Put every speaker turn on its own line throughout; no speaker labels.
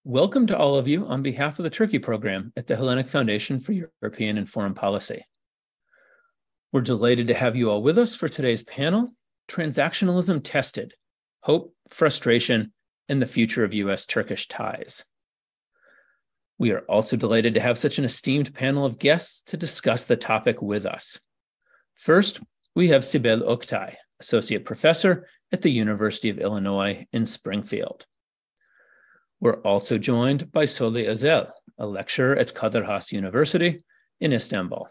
Welcome to all of you on behalf of the Turkey program at the Hellenic Foundation for European and Foreign Policy. We're delighted to have you all with us for today's panel, Transactionalism Tested, Hope, Frustration, and the Future of U.S.-Turkish Ties. We are also delighted to have such an esteemed panel of guests to discuss the topic with us. First, we have Sibel Oktay, Associate Professor at the University of Illinois in Springfield. We're also joined by Soli Özel, a lecturer at Kadir University in Istanbul.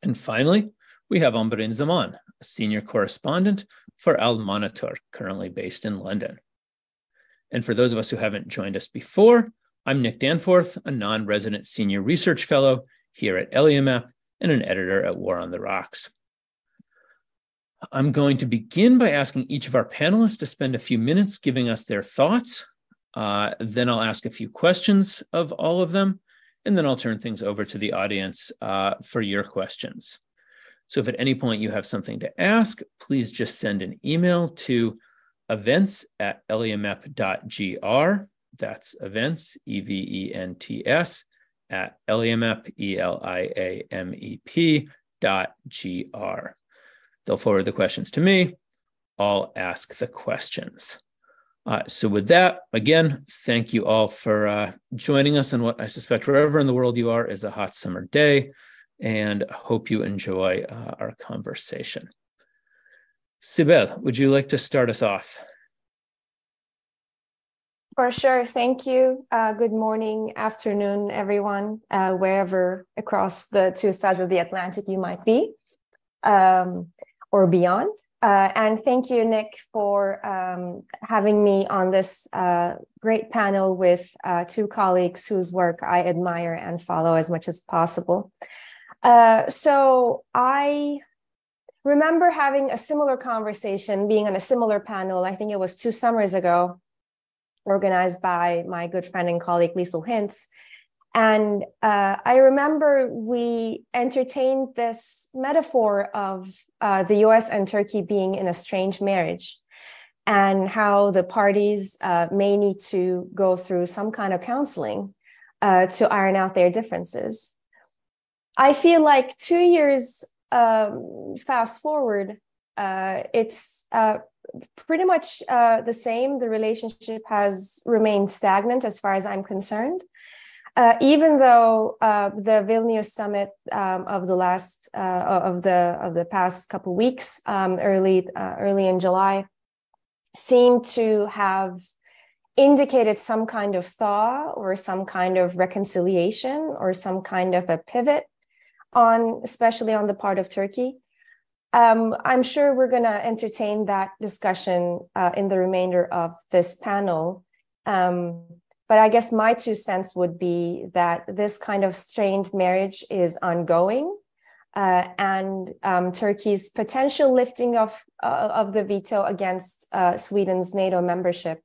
And finally, we have Amberin Zaman, a senior correspondent for Moderator, currently based in London. And for those of us who haven't joined us before, I'm Nick Danforth, a non-resident senior research fellow here at ELIAMEP and an editor at War on the Rocks. I'm going to begin by asking each of our panelists to spend a few minutes giving us their thoughts. Then I'll ask a few questions of all of them, and then I'll turn things over to the audience for your questions. So if at any point you have something to ask, please just send an email to events@eliamep.gr. That's events, events, at eliamep, eliamep.gr. They'll forward the questions to me. I'll ask the questions. So with that, again, thank you all for joining us on what I suspect wherever in the world you are is a hot summer day, and hope you enjoy our conversation. Sibel, would you like to start us off?
For sure. Thank you. Good morning, afternoon, everyone, wherever across the two sides of the Atlantic you might be, or beyond. And thank you, Nick, for having me on this great panel with two colleagues whose work I admire and follow as much as possible. So I remember having a similar conversation, being on a similar panel, I think it was 2 summers ago, organized by my good friend and colleague, Liesl Hintz. And I remember we entertained this metaphor of the US and Turkey being in a strange marriage, and how the parties may need to go through some kind of counseling to iron out their differences. I feel like 2 years fast forward, it's pretty much the same. The relationship has remained stagnant as far as I'm concerned. Even though the Vilnius summit of the past couple weeks, early in July, seemed to have indicated some kind of thaw or some kind of reconciliation or some kind of a pivot especially on the part of Turkey. I'm sure we're going to entertain that discussion in the remainder of this panel. But I guess my 2 cents would be that this kind of strained marriage is ongoing, and Turkey's potential lifting of the veto against Sweden's NATO membership.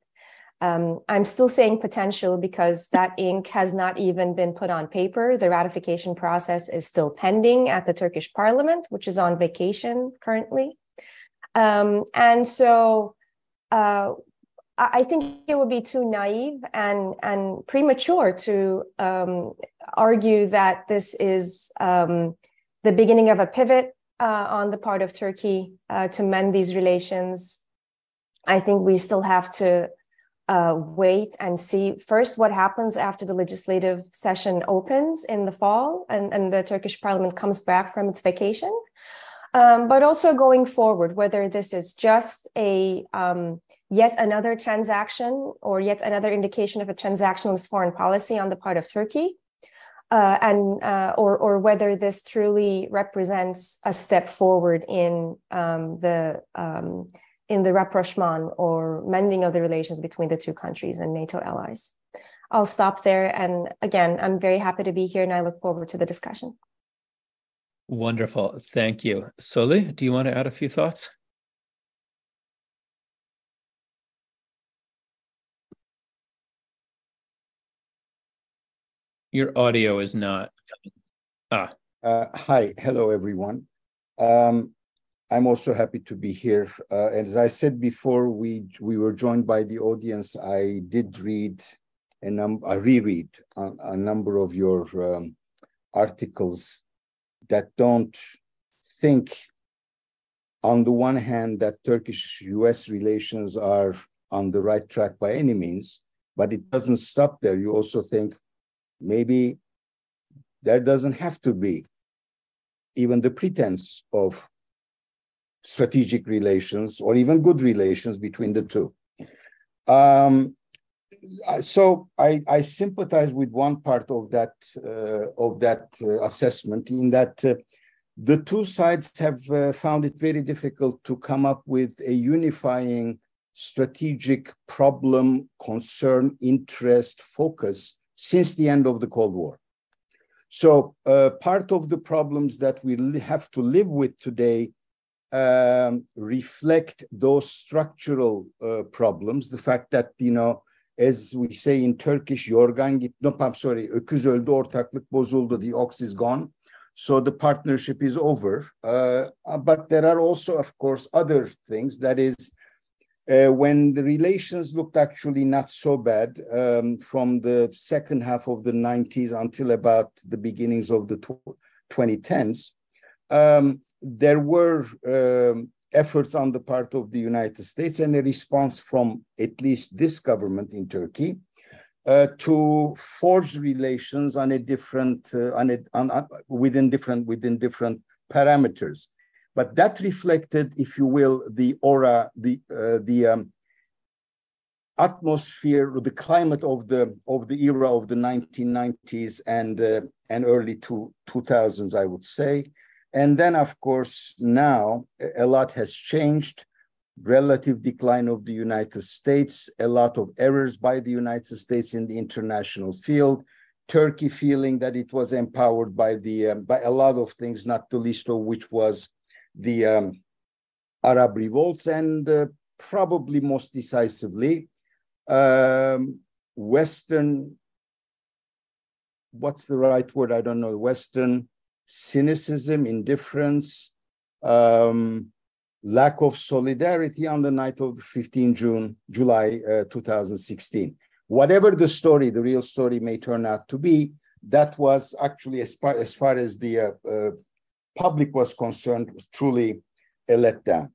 I'm still saying potential because that ink has not even been put on paper. The ratification process is still pending at the Turkish parliament, which is on vacation currently. And so I think it would be too naive and premature to argue that this is the beginning of a pivot on the part of Turkey to mend these relations. I think we still have to wait and see first what happens after the legislative session opens in the fall and the Turkish parliament comes back from its vacation. But also going forward, whether this is just a yet another transaction or yet another indication of a transactionalist foreign policy on the part of Turkey, or whether this truly represents a step forward in the rapprochement or mending of the relations between the two countries and NATO allies. I'll stop there. And again, I'm very happy to be here and I look forward to the discussion.
Wonderful. Thank you. Soli, do you want to add a few thoughts? Your audio is not coming.
Hi. Hello, everyone. I'm also happy to be here. As I said before, we were joined by the audience. I did read I reread a number of your articles that don't think, on the one hand, that Turkish-US relations are on the right track by any means, but it doesn't stop there. You also think maybe there doesn't have to be even the pretense of strategic relations or even good relations between the two. So I sympathize with one part of that assessment, in that the two sides have found it very difficult to come up with a unifying strategic problem, concern, interest, focus since the end of the Cold War. So part of the problems that we have to live with today reflect those structural problems. The fact that, as we say in Turkish, öküz öldü, ortaklık bozuldu, the ox is gone. So the partnership is over. But there are also, of course, other things. That is, when the relations looked actually not so bad from the second half of the 90s until about the beginnings of the 2010s, there were efforts on the part of the United States and a response from at least this government in Turkey to forge relations on a different, within different parameters. But that reflected, if you will, the aura, the atmosphere, the climate of the era of the 1990s and early 2000s, I would say. And then, of course, now a lot has changed. Relative decline of the United States, a lot of errors by the United States in the international field, Turkey feeling that it was empowered by a lot of things, not the least of which was the Arab revolts, and probably most decisively, Western, what's the right word? I don't know. Western cynicism, indifference, lack of solidarity on the night of 15 July 2016. Whatever the story, the real story may turn out to be, that was actually, as far as the public was concerned, was truly a letdown.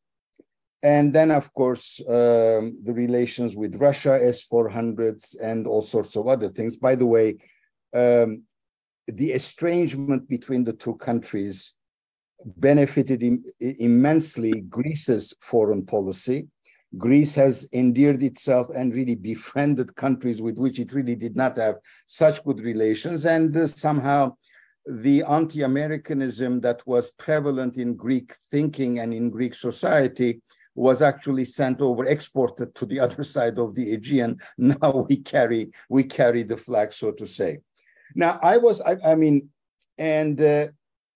And then, of course, the relations with Russia, S-400s, and all sorts of other things. By the way, the estrangement between the two countries benefited immensely Greece's foreign policy. Greece has endeared itself and really befriended countries with which it really did not have such good relations. And somehow the anti-Americanism that was prevalent in Greek thinking and in Greek society was actually sent over, exported to the other side of the Aegean. Now we carry the flag, so to say. Now,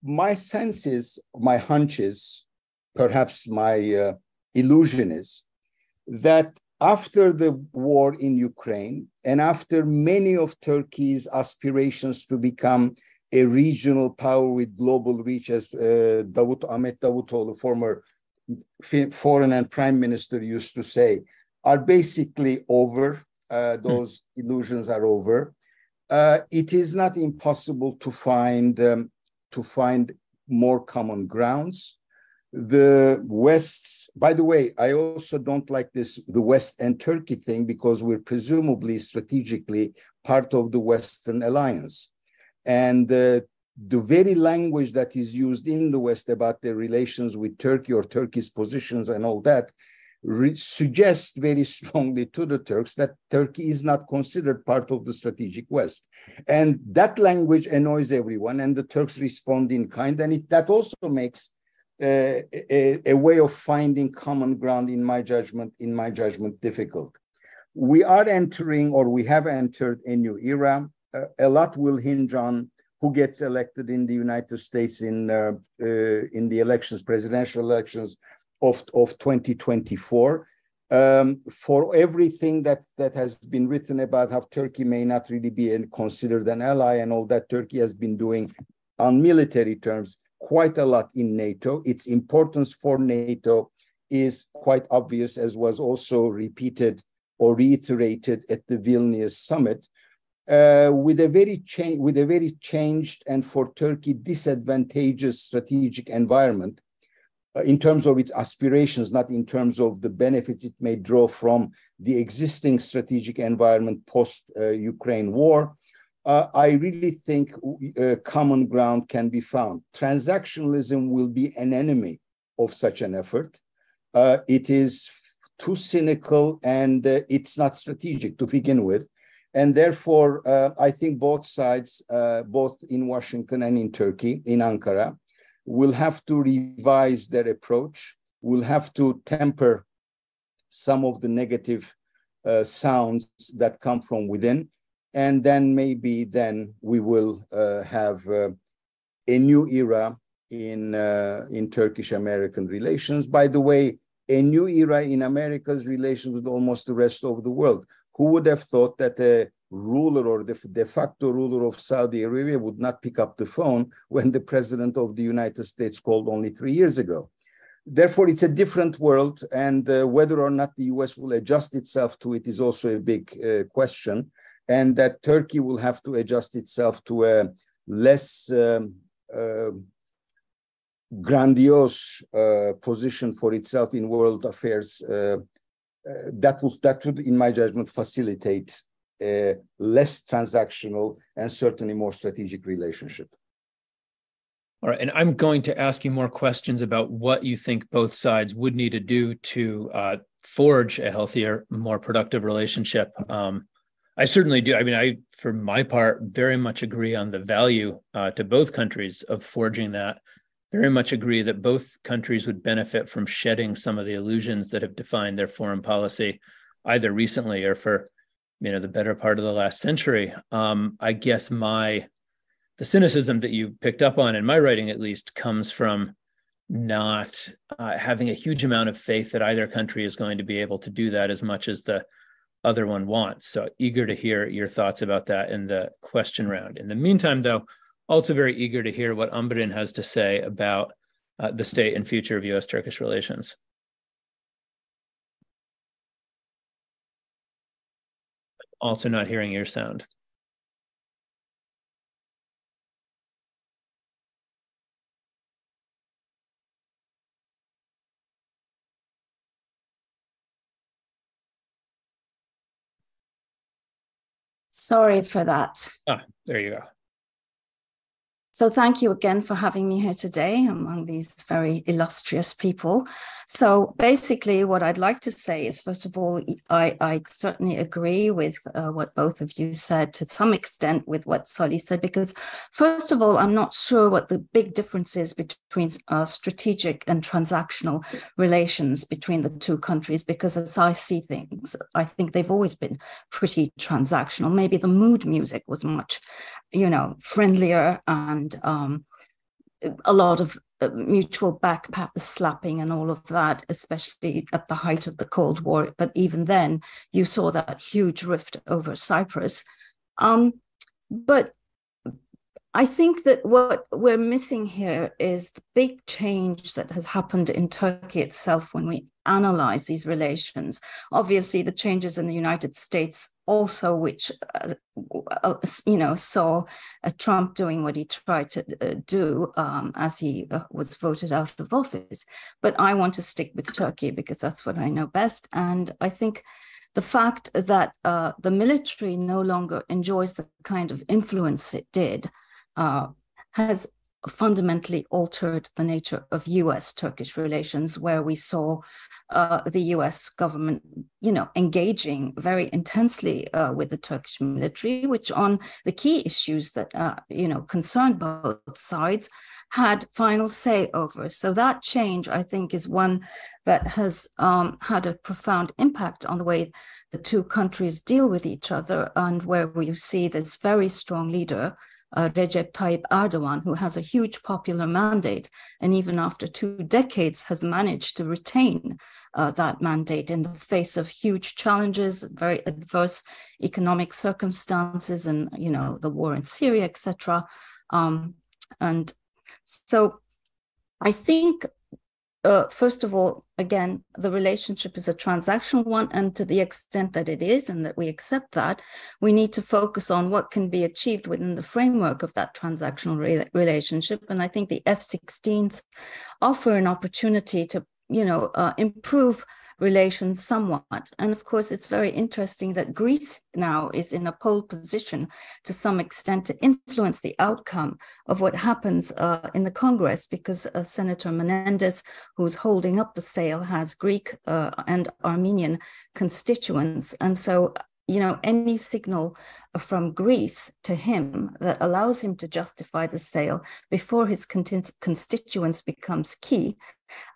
my sense is, my hunch is, perhaps my illusion is, that after the war in Ukraine and after many of Turkey's aspirations to become a regional power with global reach, as Ahmet Davutoğlu, former foreign and prime minister, used to say, are basically over. Those illusions are over. It is not impossible to find more common grounds. The West, by the way, I also don't like the West and Turkey thing, because we're presumably strategically part of the Western alliance. And the very language that is used in the West about their relations with Turkey or Turkey's positions and all that suggests very strongly to the Turks that Turkey is not considered part of the strategic West. And that language annoys everyone, and the Turks respond in kind. And that also makes a way of finding common ground, in my judgment, difficult. We are entering, or we have entered, a new era. A lot will hinge on who gets elected in the United States in the elections, presidential elections of 2024. For everything that has been written about how Turkey may not really be considered an ally and all that, Turkey has been doing on military terms quite a lot in NATO. Its importance for NATO is quite obvious, as was also repeated or reiterated at the Vilnius summit. with a very changed and for Turkey disadvantageous strategic environment in terms of its aspirations, not in terms of the benefits it may draw from the existing strategic environment post-Ukraine war. I really think common ground can be found. Transactionalism will be an enemy of such an effort. It is too cynical and it's not strategic to begin with. And therefore, I think both sides, both in Washington and in Turkey, in Ankara, will have to revise their approach, will have to temper some of the negative sounds that come from within. And then maybe then we will have a new era in Turkish-American relations. By the way, a new era in America's relations with almost the rest of the world. Who would have thought that a ruler or the de facto ruler of Saudi Arabia would not pick up the phone when the president of the United States called only 3 years ago? Therefore, it's a different world, and whether or not the US will adjust itself to it is also a big question, and that Turkey will have to adjust itself to a less grandiose position for itself in world affairs. That would, in my judgment, facilitate a less transactional and certainly more strategic relationship.
All right, and I'm going to ask you more questions about what you think both sides would need to do to forge a healthier, more productive relationship. I certainly do. I mean, I, for my part, very much agree on the value to both countries of forging that. Very much agree that both countries would benefit from shedding some of the illusions that have defined their foreign policy, either recently or for, the better part of the last century. I guess the cynicism that you picked up on in my writing, at least, comes from not having a huge amount of faith that either country is going to be able to do that as much as the other one wants. So eager to hear your thoughts about that in the question round. In the meantime, though, also very eager to hear what Amberin has to say about the state and future of U.S.-Turkish relations. Also not hearing your sound.
Sorry for that.
There you go.
So thank you again for having me here today among these very illustrious people. So basically what I'd like to say is, first of all, I certainly agree with what both of you said, to some extent with what Soli said, because first of all, I'm not sure what the big difference is between strategic and transactional relations between the two countries, because as I see things, I think they've always been pretty transactional. Maybe the mood music was much, friendlier, and a lot of mutual back slapping and all of that, especially at the height of the Cold War. But even then, you saw that huge rift over Cyprus. But I think that what we're missing here is the big change that has happened in Turkey itself when we analyze these relations. Obviously, the changes in the United States also, which, saw Trump doing what he tried to do as he was voted out of office. But I want to stick with Turkey because that's what I know best. And I think the fact that the military no longer enjoys the kind of influence it did has fundamentally altered the nature of US-Turkish relations, where we saw the US government, engaging very intensely with the Turkish military, which on the key issues that, concerned both sides, had final say over. So that change, I think, is one that has had a profound impact on the way the two countries deal with each other, and where we see this very strong leader, Recep Tayyip Erdogan, who has a huge popular mandate, and even after 2 decades has managed to retain that mandate in the face of huge challenges, very adverse economic circumstances, and the war in Syria, etc. And so I think first of all, again, the relationship is a transactional one, and to the extent that it is, and that we accept that, we need to focus on what can be achieved within the framework of that transactional relationship. And I think the F-16s offer an opportunity to, improve relations somewhat. And of course, it's very interesting that Greece now is in a pole position to some extent to influence the outcome of what happens in the Congress, because Senator Menendez, who's holding up the sale, has Greek and Armenian constituents. And so, any signal from Greece to him that allows him to justify the sale before his constituents becomes key.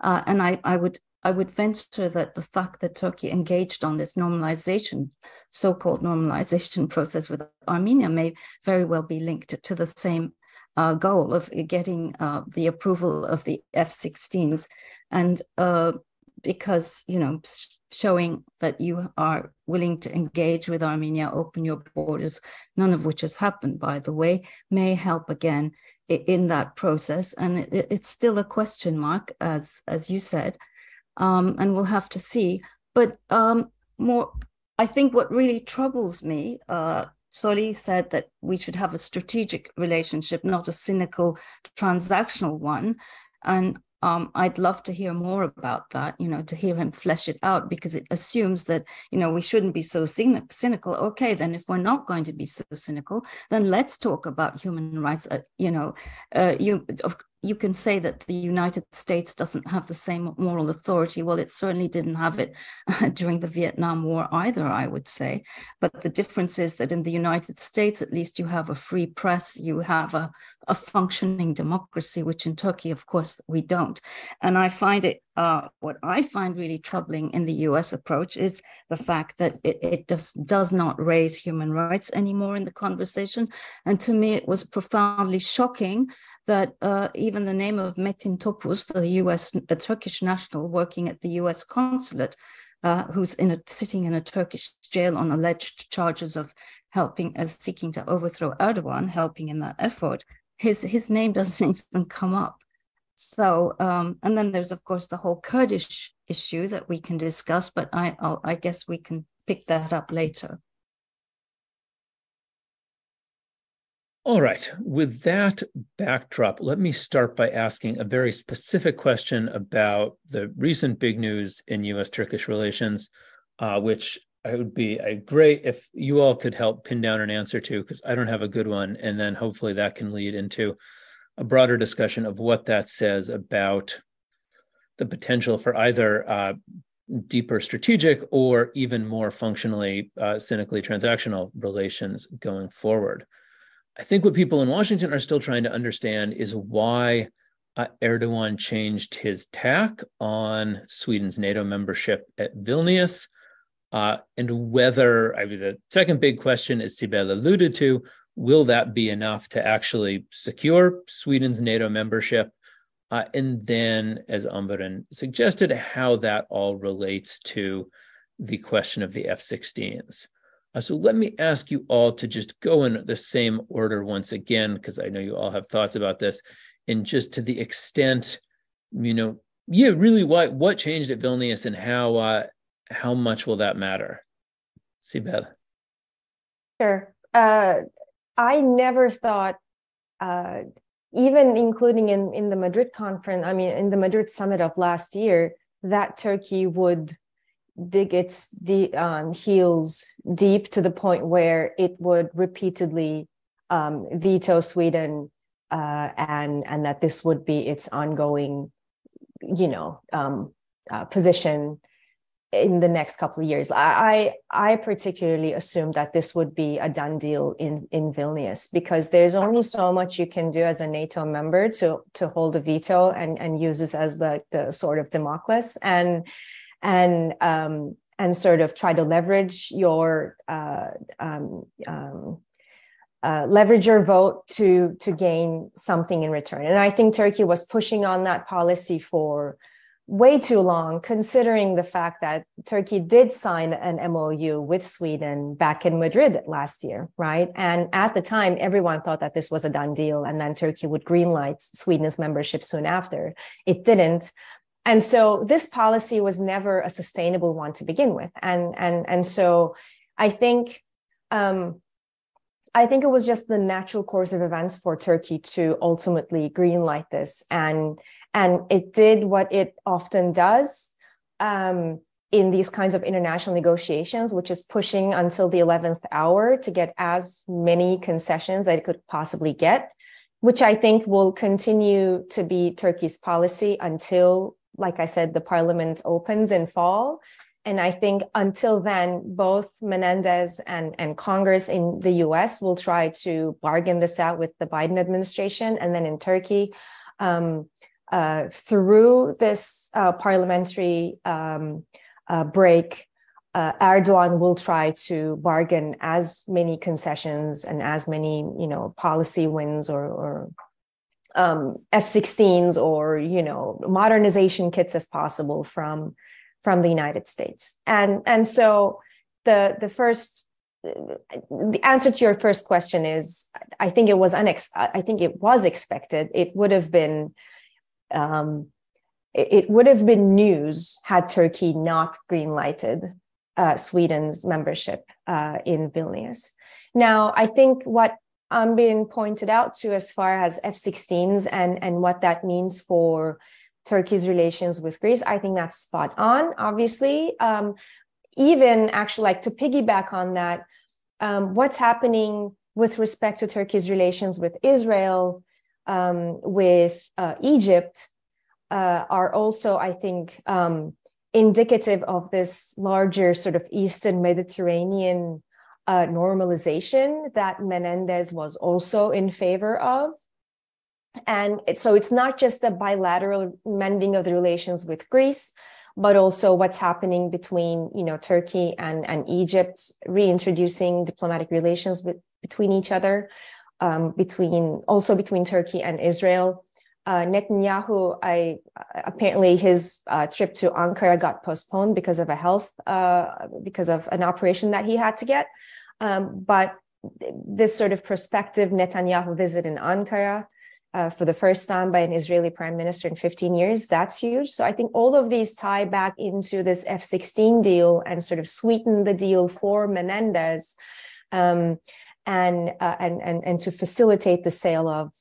And I would venture that the fact that Turkey engaged on this so-called normalization process with Armenia may very well be linked to the same goal of getting the approval of the F-16s. And because, showing that you are willing to engage with Armenia, open your borders, none of which has happened, by the way, may help again in that process. And it's still a question mark, as you said. And we'll have to see. But I think what really troubles me, Soli said that we should have a strategic relationship, not a cynical transactional one. And I'd love to hear more about that, to hear him flesh it out, because it assumes that, we shouldn't be so cynical. Okay, then if we're not going to be so cynical, then let's talk about human rights. You can say that the United States doesn't have the same moral authority. Well, it certainly didn't have it during the Vietnam War either, I would say. But the difference is that in the United States, at least you have a free press, you have a functioning democracy, which in Turkey, of course, we don't. And I find it, what I find really troubling in the US approach is the fact that it does not raise human rights anymore in the conversation. And to me, it was profoundly shocking that even the name of Metin Topuz, a Turkish national working at the US consulate, who's sitting in a Turkish jail on alleged charges of seeking to overthrow Erdogan, helping in that effort, his name doesn't even come up. So, and then there's, of course, the whole Kurdish issue that we can discuss, but I guess we can pick that up later.
All right, with that backdrop, let me start by asking a very specific question about the recent big news in U.S.-Turkish relations, which it would be great if you all could help pin down an answer to, because I don't have a good one, and then hopefully that can lead into a broader discussion of what that says about the potential for either deeper strategic or even more functionally, cynically transactional relations going forward. I think what people in Washington are still trying to understand is why Erdogan changed his tack on Sweden's NATO membership at Vilnius, and whether, the second big question, as Sibel alluded to, will that be enough to actually secure Sweden's NATO membership? And then, as Amberin suggested, how that all relates to the question of the F-16s. So let me ask you all to just go in the same order once again, because I know you all have thoughts about this, and just to the extent, really what changed at Vilnius and how much will that matter? Sibel.
Sure. I never thought, even including in the Madrid conference, in the Madrid summit of last year, that Turkey would dig its heels deep to the point where it would repeatedly veto Sweden, and that this would be its ongoing, position in the next couple of years. I particularly assumed that this would be a done deal in Vilnius, because there's only so much you can do as a NATO member to hold a veto and use this as the sword of Damocles and sort of try to leverage your vote to gain something in return. And I think Turkey was pushing on that policy for way too long, considering the fact that Turkey did sign an MOU with Sweden back in Madrid last year, right? And at the time, everyone thought that this was a done deal, and then Turkey would greenlight Sweden's membership soon after. It didn't. And so this policy was never a sustainable one to begin with. And so I think it was just the natural course of events for Turkey to ultimately greenlight this. And it did what it often does in these kinds of international negotiations, which is pushing until the 11th hour to get as many concessions as it could possibly get, which I think will continue to be Turkey's policy until, like I said, the parliament opens in fall. And I think until then, both Menendez and Congress in the US will try to bargain this out with the Biden administration. And then in Turkey, through this parliamentary break, Erdogan will try to bargain as many concessions and as many, policy wins or F-16s or, modernization kits as possible from the United States. And so the answer to your first question is, I think it was expected. It would have been news had Turkey not greenlighted Sweden's membership in Vilnius. Now, I think what Amberin pointed out to as far as F-16s and what that means for Turkey's relations with Greece, I think that's spot on, obviously. Even actually, like to piggyback on that, what's happening with respect to Turkey's relations with Israel, with Egypt, are also, I think, indicative of this larger sort of Eastern Mediterranean normalization that Menendez was also in favor of. And so it's not just a bilateral mending of the relations with Greece, but also what's happening between, Turkey and Egypt, reintroducing diplomatic relations between each other, between Turkey and Israel. Netanyahu, apparently his trip to Ankara got postponed because of because of an operation that he had to get. But this sort of prospective Netanyahu visit in Ankara for the first time by an Israeli prime minister in 15 years, that's huge. So I think all of these tie back into this F-16 deal and sort of sweeten the deal for Menendez and to facilitate the sale of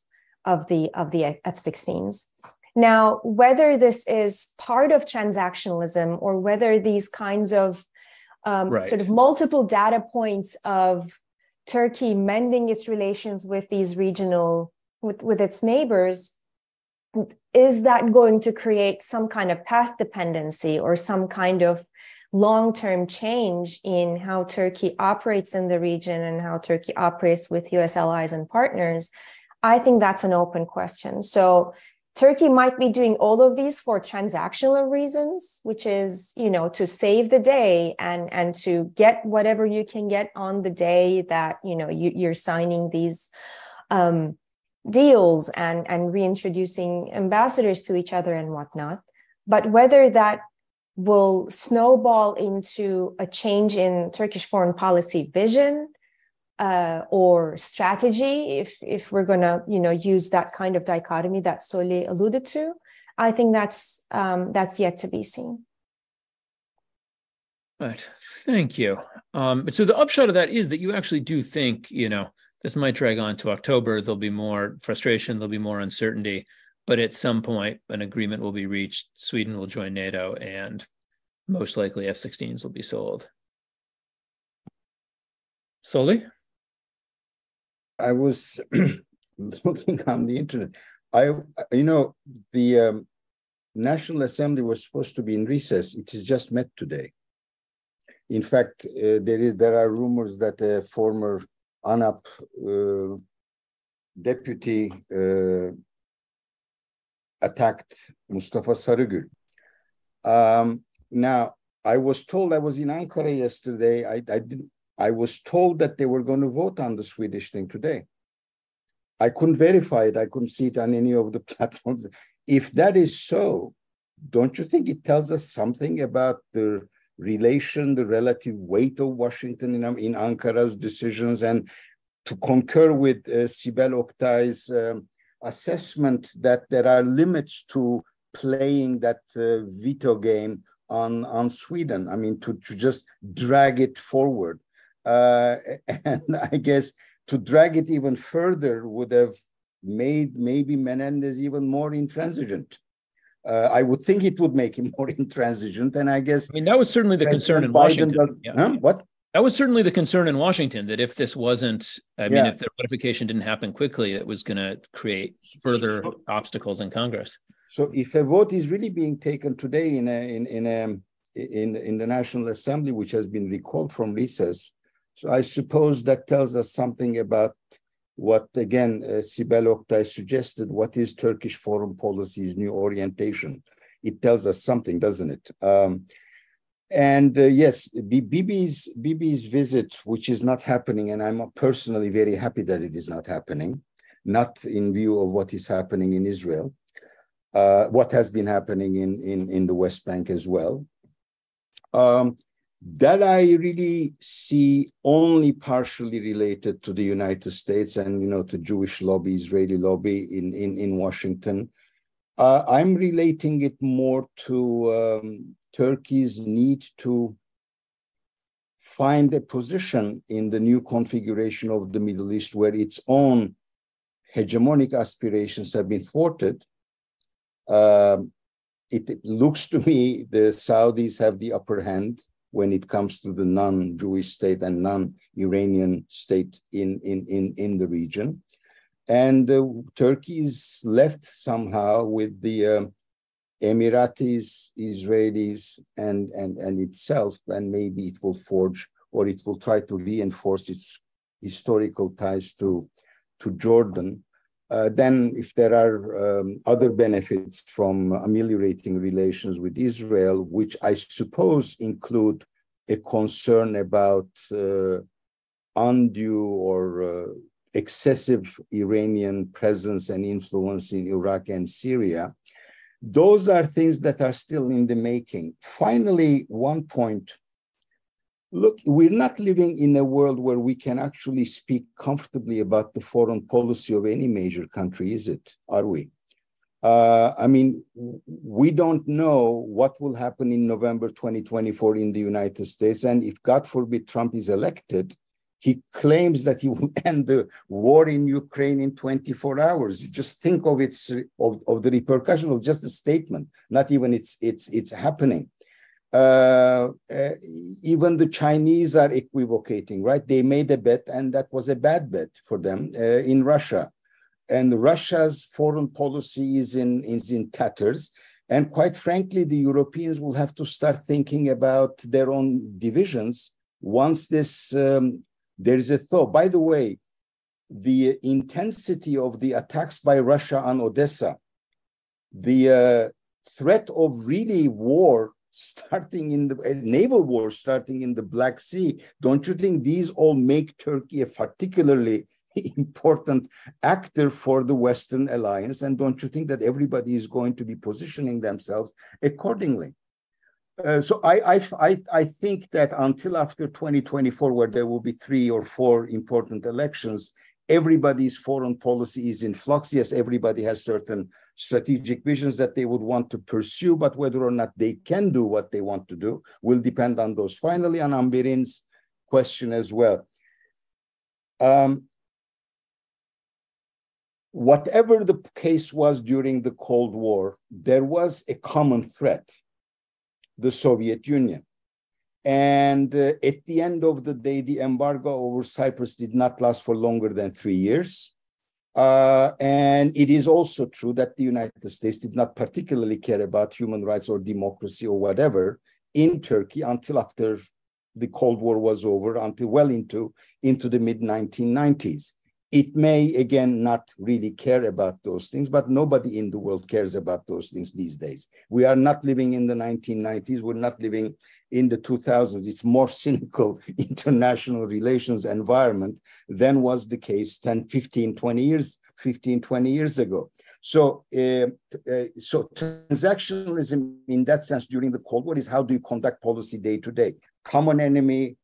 the F-16s. Now, whether this is part of transactionalism or whether these kinds of sort of multiple data points of Turkey mending its relations with these with its neighbors, is that going to create some kind of path dependency or some kind of long-term change in how Turkey operates in the region and how Turkey operates with US allies and partners? I think that's an open question. So Turkey might be doing all of these for transactional reasons, which is, to save the day and to get whatever you can get on the day that, you're signing these deals and reintroducing ambassadors to each other and whatnot. But whether that will snowball into a change in Turkish foreign policy vision or strategy, if we're going to, use that kind of dichotomy that Soli alluded to, I think that's yet to be seen.
Right. Thank you. So the upshot of that is that you actually do think, this might drag on to October. There'll be more frustration. There'll be more uncertainty. But at some point, an agreement will be reached. Sweden will join NATO, and most likely F-16s will be sold. Soli?
I was looking on the internet. The National Assembly was supposed to be in recess. It is just met today. In fact, there are rumors that a former ANAP deputy attacked Mustafa Sarıgül. Now, I was told, I was in Ankara yesterday. I was told that they were going to vote on the Swedish thing today. I couldn't verify it. I couldn't see it on any of the platforms. If that is so, don't you think it tells us something about the relation, the relative weight of Washington in Ankara's decisions? And to concur with Sibel Oktay's assessment that there are limits to playing that veto game on Sweden. I mean, to just drag it forward. And I guess to drag it even further would have made maybe Menendez even more intransigent. I would think it would make him more intransigent, and I guess.
I mean, that was certainly the concern in Washington.
What?
That was certainly the concern in Washington, that if this wasn't, I mean, if the ratification didn't happen quickly, it was going to create further obstacles in Congress.
So, if a vote is really being taken today in the National Assembly, which has been recalled from recess, so I suppose that tells us something about what, again, Sibel, Oktay suggested. What is Turkish foreign policy's new orientation? It tells us something, doesn't it? Yes, Bibi's visit, which is not happening, and I'm personally very happy that it is not happening, not in view of what is happening in Israel, what has been happening in the West Bank as well. That I really see only partially related to the United States and, to Jewish lobby, Israeli lobby in Washington. I'm relating it more to Turkey's need to find a position in the new configuration of the Middle East where its own hegemonic aspirations have been thwarted. It looks to me the Saudis have the upper hand when it comes to the non-Jewish state and non-Iranian state in the region. And Turkey is left somehow with the Emiratis, Israelis, and itself, and maybe it will forge or it will try to reinforce its historical ties to Jordan. Then if there are other benefits from ameliorating relations with Israel, which I suppose include a concern about undue or excessive Iranian presence and influence in Iraq and Syria, those are things that are still in the making. Finally, one point. Look, we're not living in a world where we can actually speak comfortably about the foreign policy of any major country, is it? Are we? I mean, we don't know what will happen in November 2024 in the United States. And if, God forbid, Trump is elected, he claims that he will end the war in Ukraine in 24 hours. You just think of of the repercussion of just a statement, not even it's happening. Even the Chinese are equivocating, right? They made a bet, and that was a bad bet for them in Russia. And Russia's foreign policy is in tatters. And quite frankly, the Europeans will have to start thinking about their own divisions once this there is a thaw. By the way, the intensity of the attacks by Russia on Odessa, the threat of really war starting in the naval war starting in the Black Sea, don't you think these all make Turkey a particularly important actor for the Western alliance? And don't you think that everybody is going to be positioning themselves accordingly? So I think that until after 2024, where there will be 3 or 4 important elections, everybody's foreign policy is in flux. Yes, everybody has certain strategic visions that they would want to pursue, but whether or not they can do what they want to do will depend on those. Finally, on Amberin's question as well. Whatever the case was during the Cold War, there was a common threat, the Soviet Union. And at the end of the day, the embargo over Cyprus did not last for longer than 3 years. And it is also true that the United States did not particularly care about human rights or democracy or whatever in Turkey until after the Cold War was over, until well into the mid-1990s. It may, again, not really care about those things, but nobody in the world cares about those things these days. We are not living in the 1990s. We're not living in the 2000s. It's more cynical international relations environment than was the case 15, 20 years ago. So transactionalism in that sense during the Cold War is how do you conduct policy day to day? Common enemy,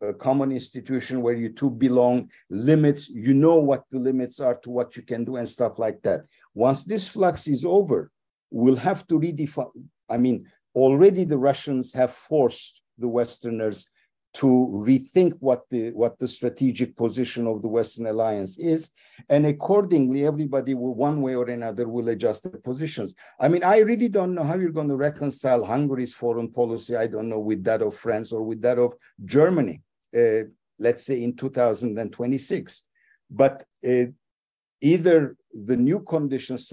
a common institution where you two belong, limits, you know what the limits are to what you can do and stuff like that. Once this flux is over, will have to redefine. I mean, already the Russians have forced the Westerners to rethink what the strategic position of the Western alliance is, and accordingly, everybody will, one way or another, will adjust their positions. I mean, I really don't know how you're going to reconcile Hungary's foreign policy, I don't know, with that of France or with that of Germany, let's say in 2026. But either the new conditions,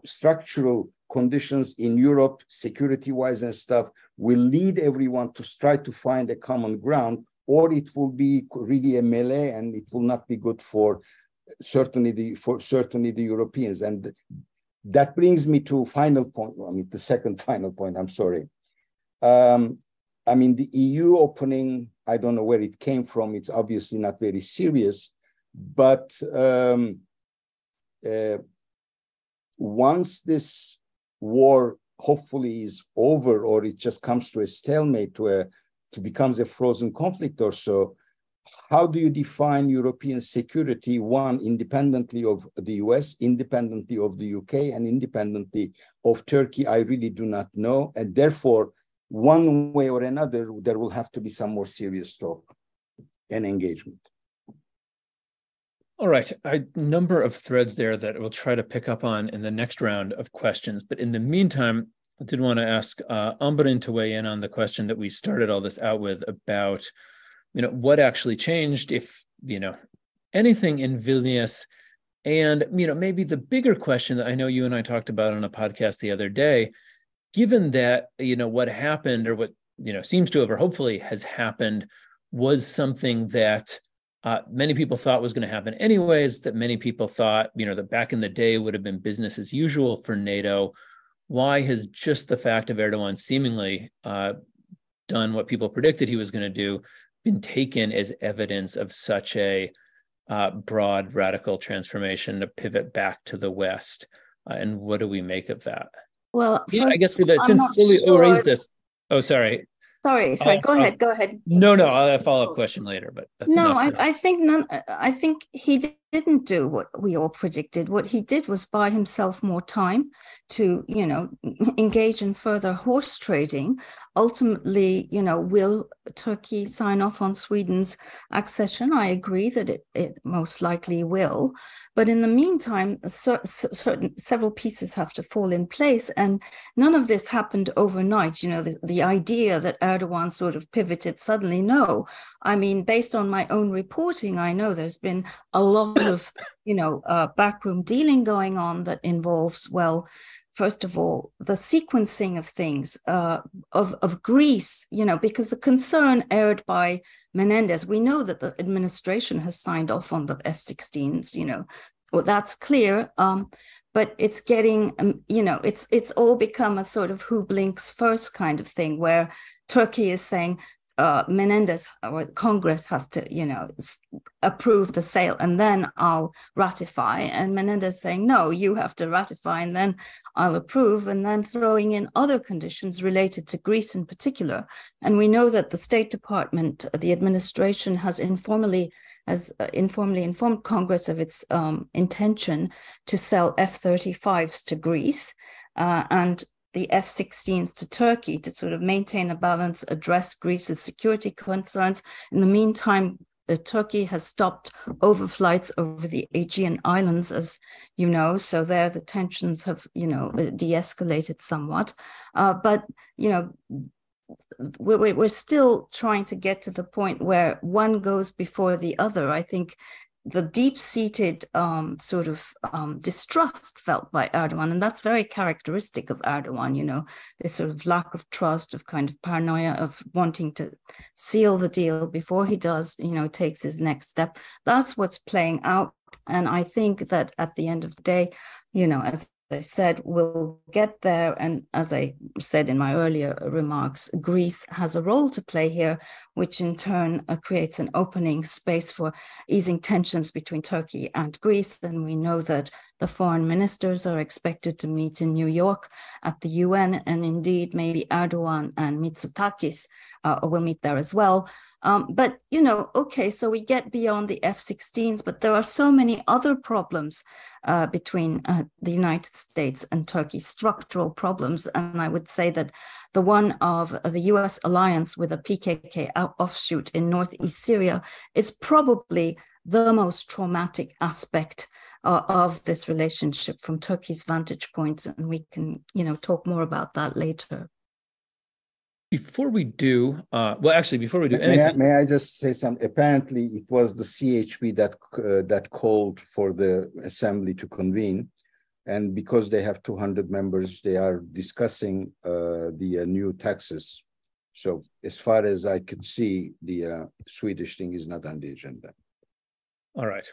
structural conditions in Europe, security-wise and stuff, will lead everyone to try to find a common ground, or it will be really a melee, and it will not be good for certainly the Europeans. And that brings me to final point. I mean, the second final point. I'm sorry. I mean, the EU opening, I don't know where it came from. It's obviously not very serious, but once this war hopefully is over, or it just comes to a stalemate, to becomes a frozen conflict or so, how do you define European security, one, independently of the US, independently of the UK, and independently of Turkey? I really do not know. And therefore, one way or another, there will have to be some more serious talk and engagement.
All right, a number of threads there that we'll try to pick up on in the next round of questions. But in the meantime, I did want to ask Amberin to weigh in on the question that we started all this out with about, what actually changed, if, anything in Vilnius, and, maybe the bigger question that I know you and I talked about on a podcast the other day, given that, what happened, or what, seems to have, or hopefully has happened, was something that many people thought was going to happen anyways, that many people thought, that back in the day would have been business as usual for NATO. Why has just the fact of Erdogan seemingly done what people predicted he was going to do been taken as evidence of such a broad radical transformation to pivot back to the West? And what do we make of that?
Well,
yeah, I guess for that, since Soli raised this. Oh, sorry.
Sorry. Go ahead.
No, I'll have a follow-up question later, but that's enough.
I think he didn't do what we all predicted. What he did was buy himself more time to, engage in further horse trading. Ultimately, will Turkey sign off on Sweden's accession? I agree that it most likely will. But in the meantime, several pieces have to fall in place. And none of this happened overnight. The idea that Erdogan sort of pivoted suddenly, no. I mean, based on my own reporting, I know there's been a lot of, backroom dealing going on that involves, well, first of all, the sequencing of things, of Greece, because the concern aired by Menendez, we know that the administration has signed off on the F-16s, well, that's clear. But it's getting, it's all become a sort of who blinks first kind of thing, where Turkey is saying, Menendez or Congress has to, approve the sale and then I'll ratify. And Menendez saying, no, you have to ratify and then I'll approve, and then throwing in other conditions related to Greece in particular. And we know that the State Department, the administration has informally informed Congress of its intention to sell F-35s to Greece and the F-16s to Turkey to sort of maintain a balance, address Greece's security concerns. In the meantime, Turkey has stopped overflights over the Aegean Islands, as you know, so there the tensions have, de-escalated somewhat. But, we're still trying to get to the point where one goes before the other. I think the deep-seated distrust felt by Erdogan, and that's very characteristic of Erdogan, this sort of lack of trust, of kind of paranoia, of wanting to seal the deal before he does, takes his next step. That's what's playing out. And I think that at the end of the day, as I said, we'll get there. And as I said in my earlier remarks, Greece has a role to play here, which in turn creates an opening space for easing tensions between Turkey and Greece. And we know that the foreign ministers are expected to meet in New York at the UN. And indeed, maybe Erdogan and Mitsotakis will meet there as well. But, you know, okay, so we get beyond the F-16s, but there are so many other problems between the United States and Turkey, structural problems. And I would say that the one of the US alliance with a PKK offshoot in northeast Syria is probably the most traumatic aspect of this relationship from Turkey's vantage point. And we can, you know, talk more about that later.
Before we do, before we do anything,
may I just say something? Apparently, it was the CHP that called for the assembly to convene, and because they have 200 members, they are discussing the new taxes. So, as far as I could see, the Swedish thing is not on the agenda.
All right.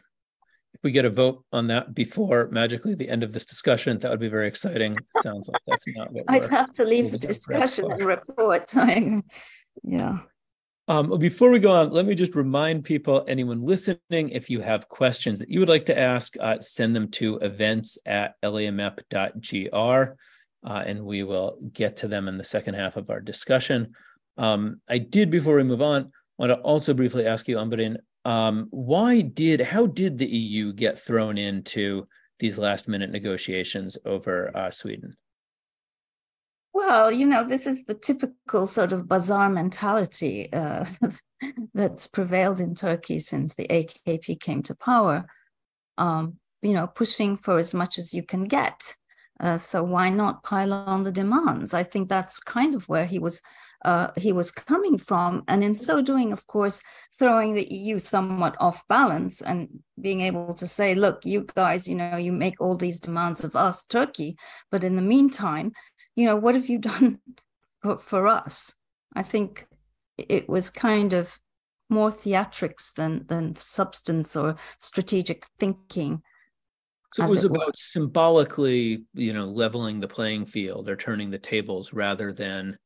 If we get a vote on that before magically the end of this discussion, that would be very exciting. Sounds like that's not what
I'd have to leave the discussion and report. Yeah.
Before we go on, let me just remind people, anyone listening, if you have questions that you would like to ask, send them to events@eliamep.gr, and we will get to them in the second half of our discussion. I did, before we move on, want to also briefly ask you, Amberin, how did the EU get thrown into these last minute negotiations over Sweden?
Well, you know, this is the typical sort of bazaar mentality that's prevailed in Turkey since the AKP came to power, you know, pushing for as much as you can get. So why not pile on the demands? I think that's kind of where he was coming from. And in so doing, of course, throwing the EU somewhat off balance and being able to say, look, you guys, you know, you make all these demands of us, Turkey, but in the meantime, you know, what have you done for us? I think it was kind of more theatrics than substance or strategic thinking.
So it was about symbolically, you know, leveling the playing field or turning the tables rather than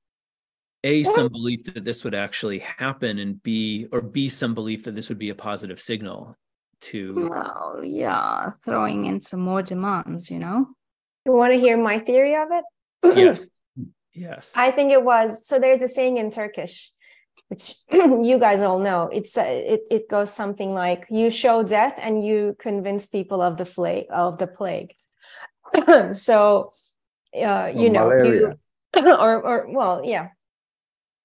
some belief that this would actually happen, and B, some belief that this would be a positive signal to.
Well, yeah, throwing in some more demands, you know.
You want to hear my theory of it?
Yes. Yes.
I think it was, so there's a saying in Turkish, which you guys all know. It goes something like, you show death and you convince people of the plague. So you know,
malaria.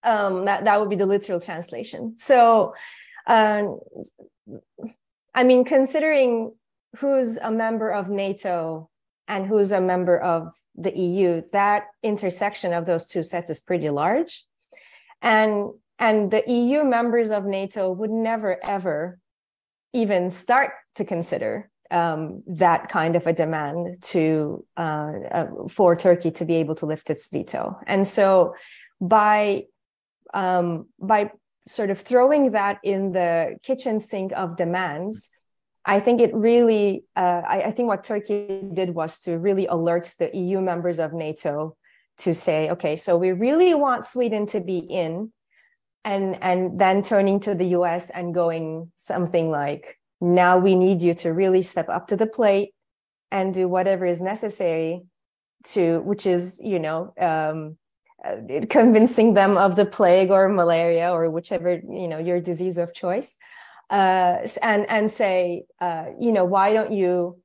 That would be the literal translation. So I mean, considering who's a member of NATO and who's a member of the EU, that intersection of those two sets is pretty large. And the EU members of NATO would never, ever even start to consider that kind of a demand for Turkey to be able to lift its veto. And so by sort of throwing that in the kitchen sink of demands, I think it really, I think what Turkey did was to really alert the EU members of NATO to say, okay, so we really want Sweden to be in, and then turning to the US and going something like, now we need you to really step up to the plate and do whatever is necessary which is, you know, convincing them of the plague or malaria or whichever, you know, your disease of choice. And say, you know, why don't you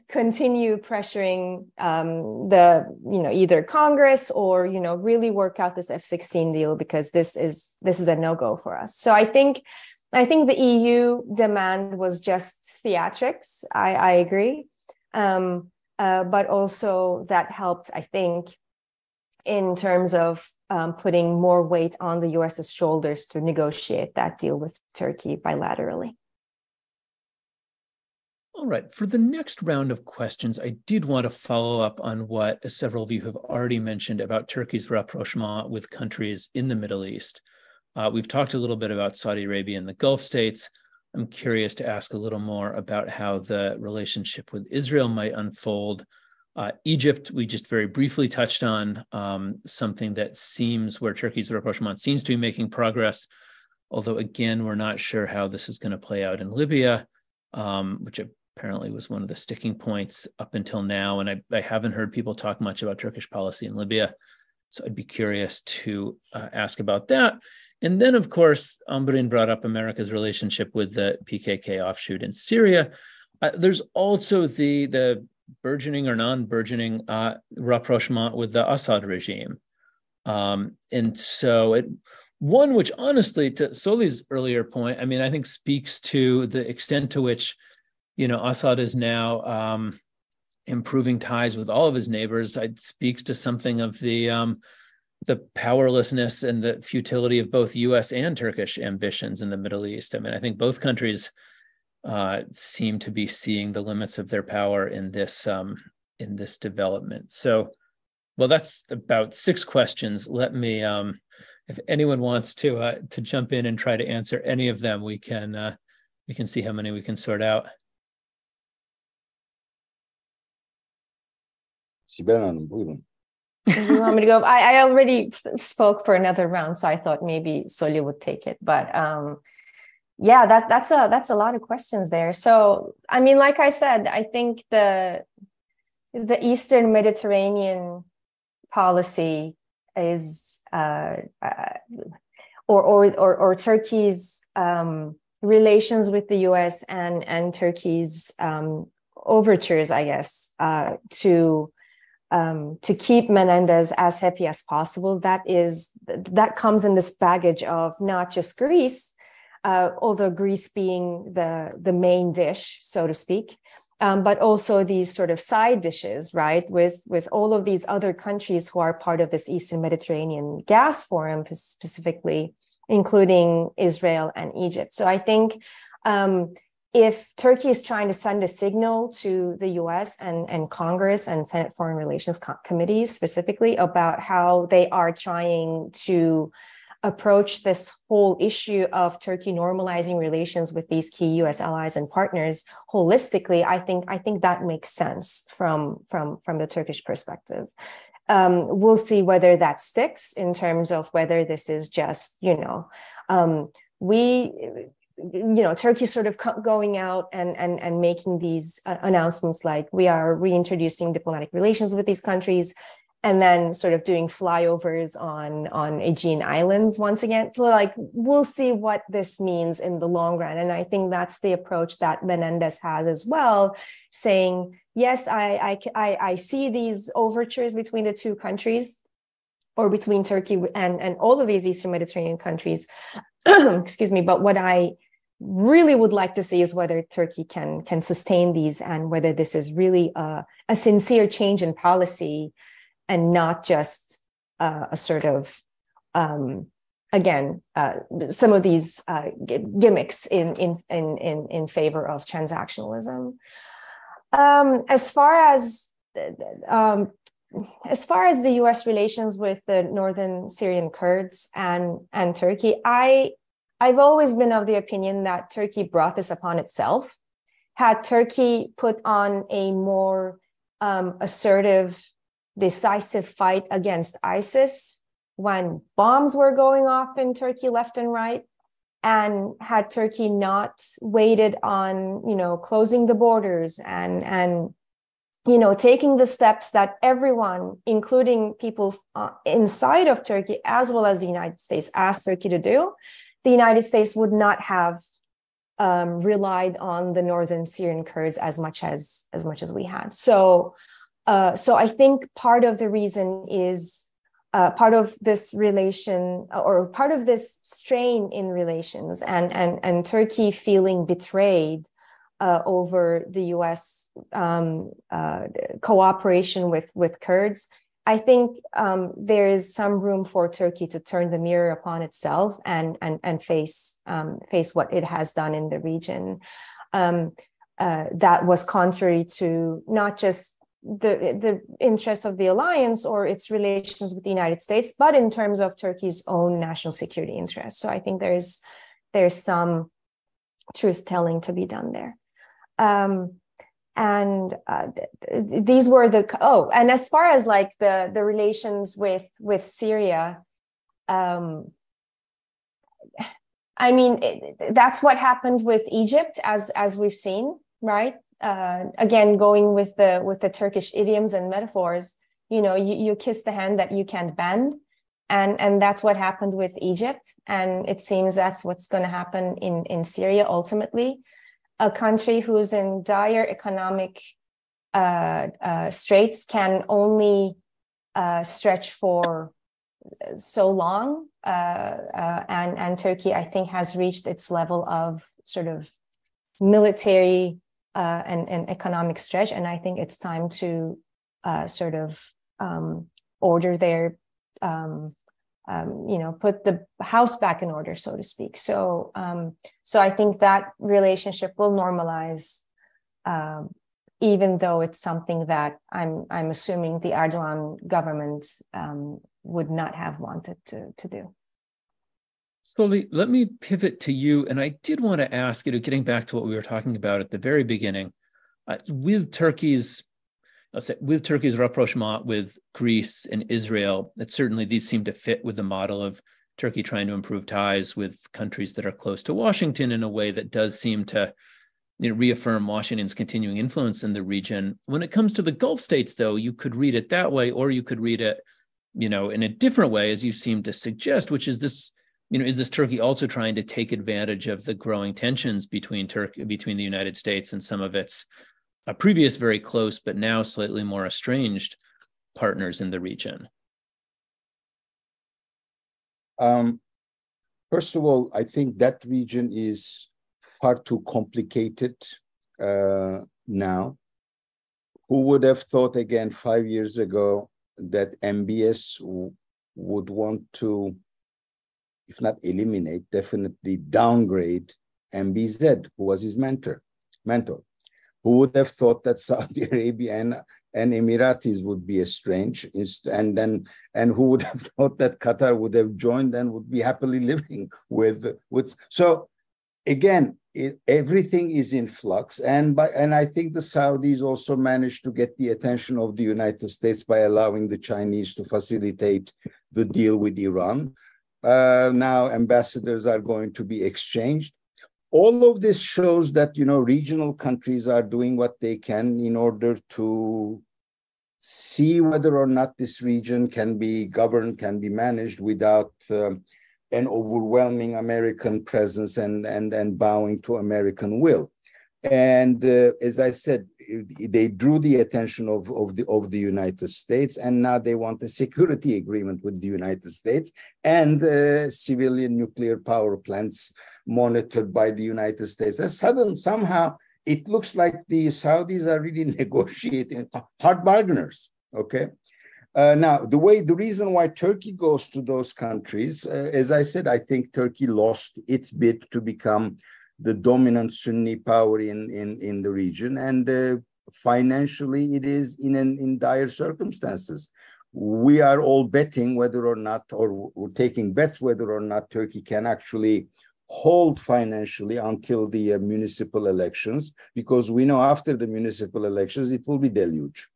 continue pressuring either Congress or, you know, really work out this F-16 deal, because this is a no-go for us. So I think the EU demand was just theatrics. I agree, but also that helped, I think, in terms of putting more weight on the US's shoulders to negotiate that deal with Turkey bilaterally.
All right, for the next round of questions, I did want to follow up on what several of you have already mentioned about Turkey's rapprochement with countries in the Middle East. We've talked a little bit about Saudi Arabia and the Gulf states. I'm curious to ask a little more about how the relationship with Israel might unfold. Egypt, we just very briefly touched on, something that seems where Turkey's rapprochement seems to be making progress, although again, we're not sure how this is going to play out in Libya, which apparently was one of the sticking points up until now. And I haven't heard people talk much about Turkish policy in Libya, so I'd be curious to ask about that. And then, of course, Amberin brought up America's relationship with the PKK offshoot in Syria. There's also the burgeoning or non-burgeoning rapprochement with the Assad regime. And so one which honestly, to Soli's earlier point, I mean, I think speaks to the extent to which, Assad is now improving ties with all of his neighbors. It speaks to something of the powerlessness and the futility of both U.S. and Turkish ambitions in the Middle East. I mean, I think both countries seem to be seeing the limits of their power in this development. So, well, that's about 6 questions. Let me, if anyone wants to jump in and try to answer any of them, we can see how many we can sort out.
Sibel Hanım, buyurun.
You want me to go? I already spoke for another round, so I thought maybe Soli would take it. But yeah, that's a lot of questions there. So I mean, like I said, I think the Eastern Mediterranean policy is or Turkey's relations with the U.S. and Turkey's overtures, I guess, to keep Menendez as happy as possible. That comes in this baggage of not just Greece, although Greece being the main dish, so to speak, but also these sort of side dishes, right? With all of these other countries who are part of this Eastern Mediterranean gas forum, specifically, including Israel and Egypt. So I think if Turkey is trying to send a signal to the US and Congress and Senate Foreign Relations committees specifically about how they are trying to approach this whole issue of Turkey normalizing relations with these key US allies and partners holistically, I think that makes sense from the Turkish perspective. We'll see whether that sticks in terms of whether this is just, Turkey sort of going out and making these announcements like we are reintroducing diplomatic relations with these countries, and then sort of doing flyovers on Aegean Islands once again. So like, we'll see what this means in the long run. And I think that's the approach that Menendez has as well, saying, yes, I see these overtures between the two countries, or between Turkey and all of these Eastern Mediterranean countries. Excuse me, but what I really would like to see is whether Turkey can sustain these, and whether this is really a sincere change in policy and not just a sort of, some of these gimmicks in favor of transactionalism. As far as the U.S. relations with the northern Syrian Kurds and Turkey, I've always been of the opinion that Turkey brought this upon itself. Had Turkey put on a more assertive, decisive fight against ISIS when bombs were going off in Turkey left and right, and had Turkey not waited on, closing the borders and taking the steps that everyone, including people inside of Turkey, as well as the United States, asked Turkey to do, the United States would not have relied on the northern Syrian Kurds as much as we had. So I think part of the reason is part of this relation, or part of this strain in relations, and Turkey feeling betrayed over the U.S. Cooperation with Kurds. I think there is some room for Turkey to turn the mirror upon itself and face what it has done in the region. That was contrary to not just the interests of the alliance or its relations with the United States, but in terms of Turkey's own national security interests. So I think there's some truth telling to be done there. These were and as far as like the relations with Syria, that's what happened with Egypt, as we've seen, right? Again, going with the Turkish idioms and metaphors, you kiss the hand that you can't bend, And that's what happened with Egypt. And it seems that's what's going to happen in Syria ultimately. A country who's in dire economic straits can only stretch for so long. And Turkey, I think, has reached its level of sort of military and economic stretch. And I think it's time to sort of order their, put the house back in order, so to speak. So I think that relationship will normalize, even though it's something that I'm assuming the Erdogan government would not have wanted to do.
Soli, let me pivot to you. And I did want to ask, getting back to what we were talking about at the very beginning, with Turkey's rapprochement with Greece and Israel, that certainly these seem to fit with the model of Turkey trying to improve ties with countries that are close to Washington in a way that does seem to reaffirm Washington's continuing influence in the region. When it comes to the Gulf states, though, you could read it that way, or you could read it, in a different way, as you seem to suggest, which is this, is this Turkey also trying to take advantage of the growing tensions between the United States and some of its previous very close, but now slightly more estranged partners in the region?
First of all, I think that region is far too complicated now. Who would have thought, again, 5 years ago, that MBS would want to, if not eliminate, definitely downgrade MBZ, who was his mentor. Who would have thought that Saudi Arabia and Emiratis would be estranged, and who would have thought that Qatar would have joined and would be happily living with. So again, everything is in flux, and I think the Saudis also managed to get the attention of the United States by allowing the Chinese to facilitate the deal with Iran. Now ambassadors are going to be exchanged. All of this shows that, regional countries are doing what they can in order to see whether or not this region can be governed, can be managed without an overwhelming American presence and bowing to American will. And as I said, they drew the attention of the United States, and now they want a security agreement with the United States and civilian nuclear power plants monitored by the United States. And somehow it looks like the Saudis are really negotiating, hard bargainers. Okay. Now, the reason why Turkey goes to those countries, as I said, I think Turkey lost its bid to become the dominant Sunni power in the region, and financially it is in dire circumstances. We are all betting whether or not, or we're taking bets whether or not Turkey can actually hold financially until the municipal elections, because we know after the municipal elections it will be deluge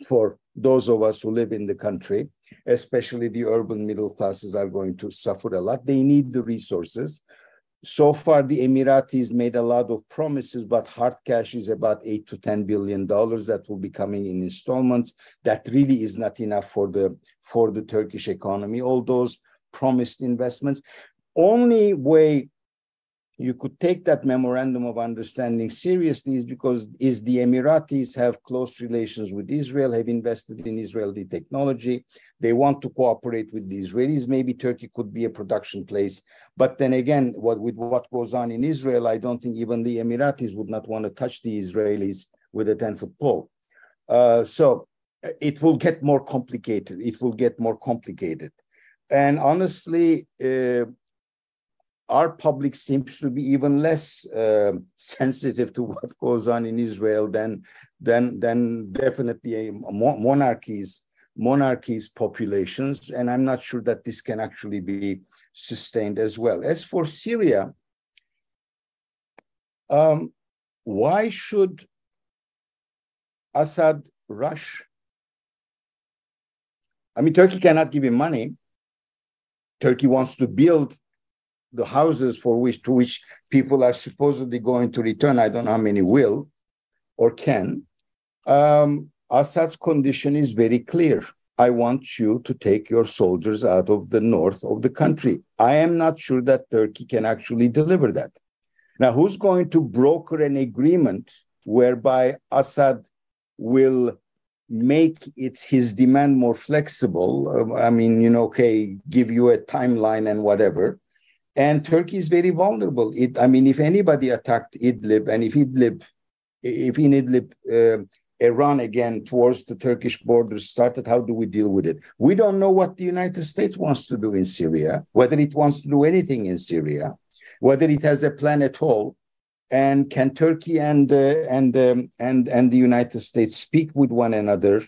for those of us who live in the country, especially the urban middle classes are going to suffer a lot. They need the resources. So far, the Emiratis made a lot of promises, but hard cash is about $8 to $10 billion that will be coming in installments. That really is not enough for the Turkish economy. All those promised investments. Only way you could take that memorandum of understanding seriously is because the Emiratis have close relations with Israel, have invested in Israeli technology. They want to cooperate with the Israelis. Maybe Turkey could be a production place. But then again, with what goes on in Israel, I don't think even the Emiratis would not want to touch the Israelis with a 10-foot pole. So it will get more complicated. And honestly, our public seems to be even less sensitive to what goes on in Israel than definitely monarchies populations, and I'm not sure that this can actually be sustained as well. As for Syria, why should Assad rush? I mean, Turkey cannot give him money. Turkey wants to build the houses to which people are supposedly going to return. I don't know how many will or can. Assad's condition is very clear. I want you to take your soldiers out of the north of the country. I am not sure that Turkey can actually deliver that. Now, who's going to broker an agreement whereby Assad will make his demand more flexible? I mean, okay, give you a timeline and whatever. And Turkey is very vulnerable. If anybody attacked Idlib, and if in Idlib, Iran again towards the Turkish borders started, how do we deal with it? We don't know what the United States wants to do in Syria, whether it wants to do anything in Syria, whether it has a plan at all. And can Turkey and the United States speak with one another?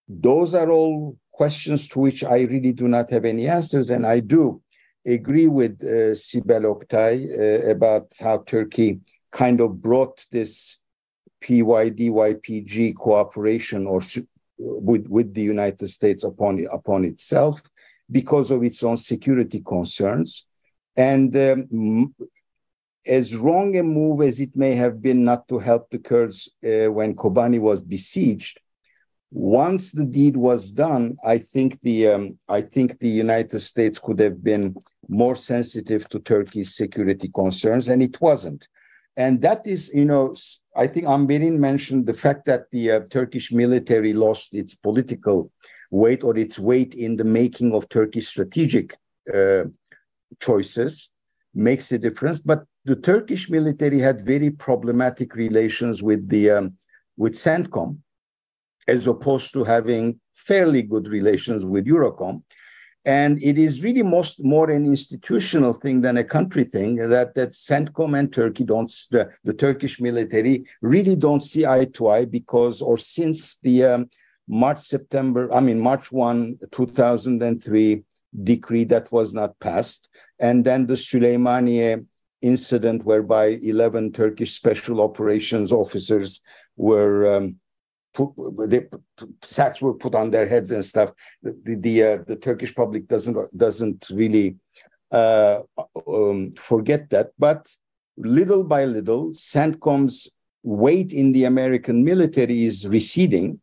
Those are all questions to which I really do not have any answers. And I do agree with Sibel Oktay about how Turkey kind of brought this PYD-YPG cooperation with the United States upon itself because of its own security concerns. And as wrong a move as it may have been not to help the Kurds when Kobani was besieged, once the deed was done, I think the United States could have been more sensitive to Turkey's security concerns, and it wasn't. And that is, I think Amberin mentioned the fact that the Turkish military lost its political weight or its weight in the making of Turkish strategic choices makes a difference. But the Turkish military had very problematic relations with CENTCOM, as opposed to having fairly good relations with Eurocom. And it is really more an institutional thing than a country thing that CENTCOM and Turkey the Turkish military really don't see eye to eye since the March 1, 2003 decree that was not passed. And then the Süleymaniye incident whereby 11 Turkish special operations officers were sacks were put on their heads and stuff. The Turkish public doesn't really forget that. But little by little, CENTCOM's weight in the American military is receding.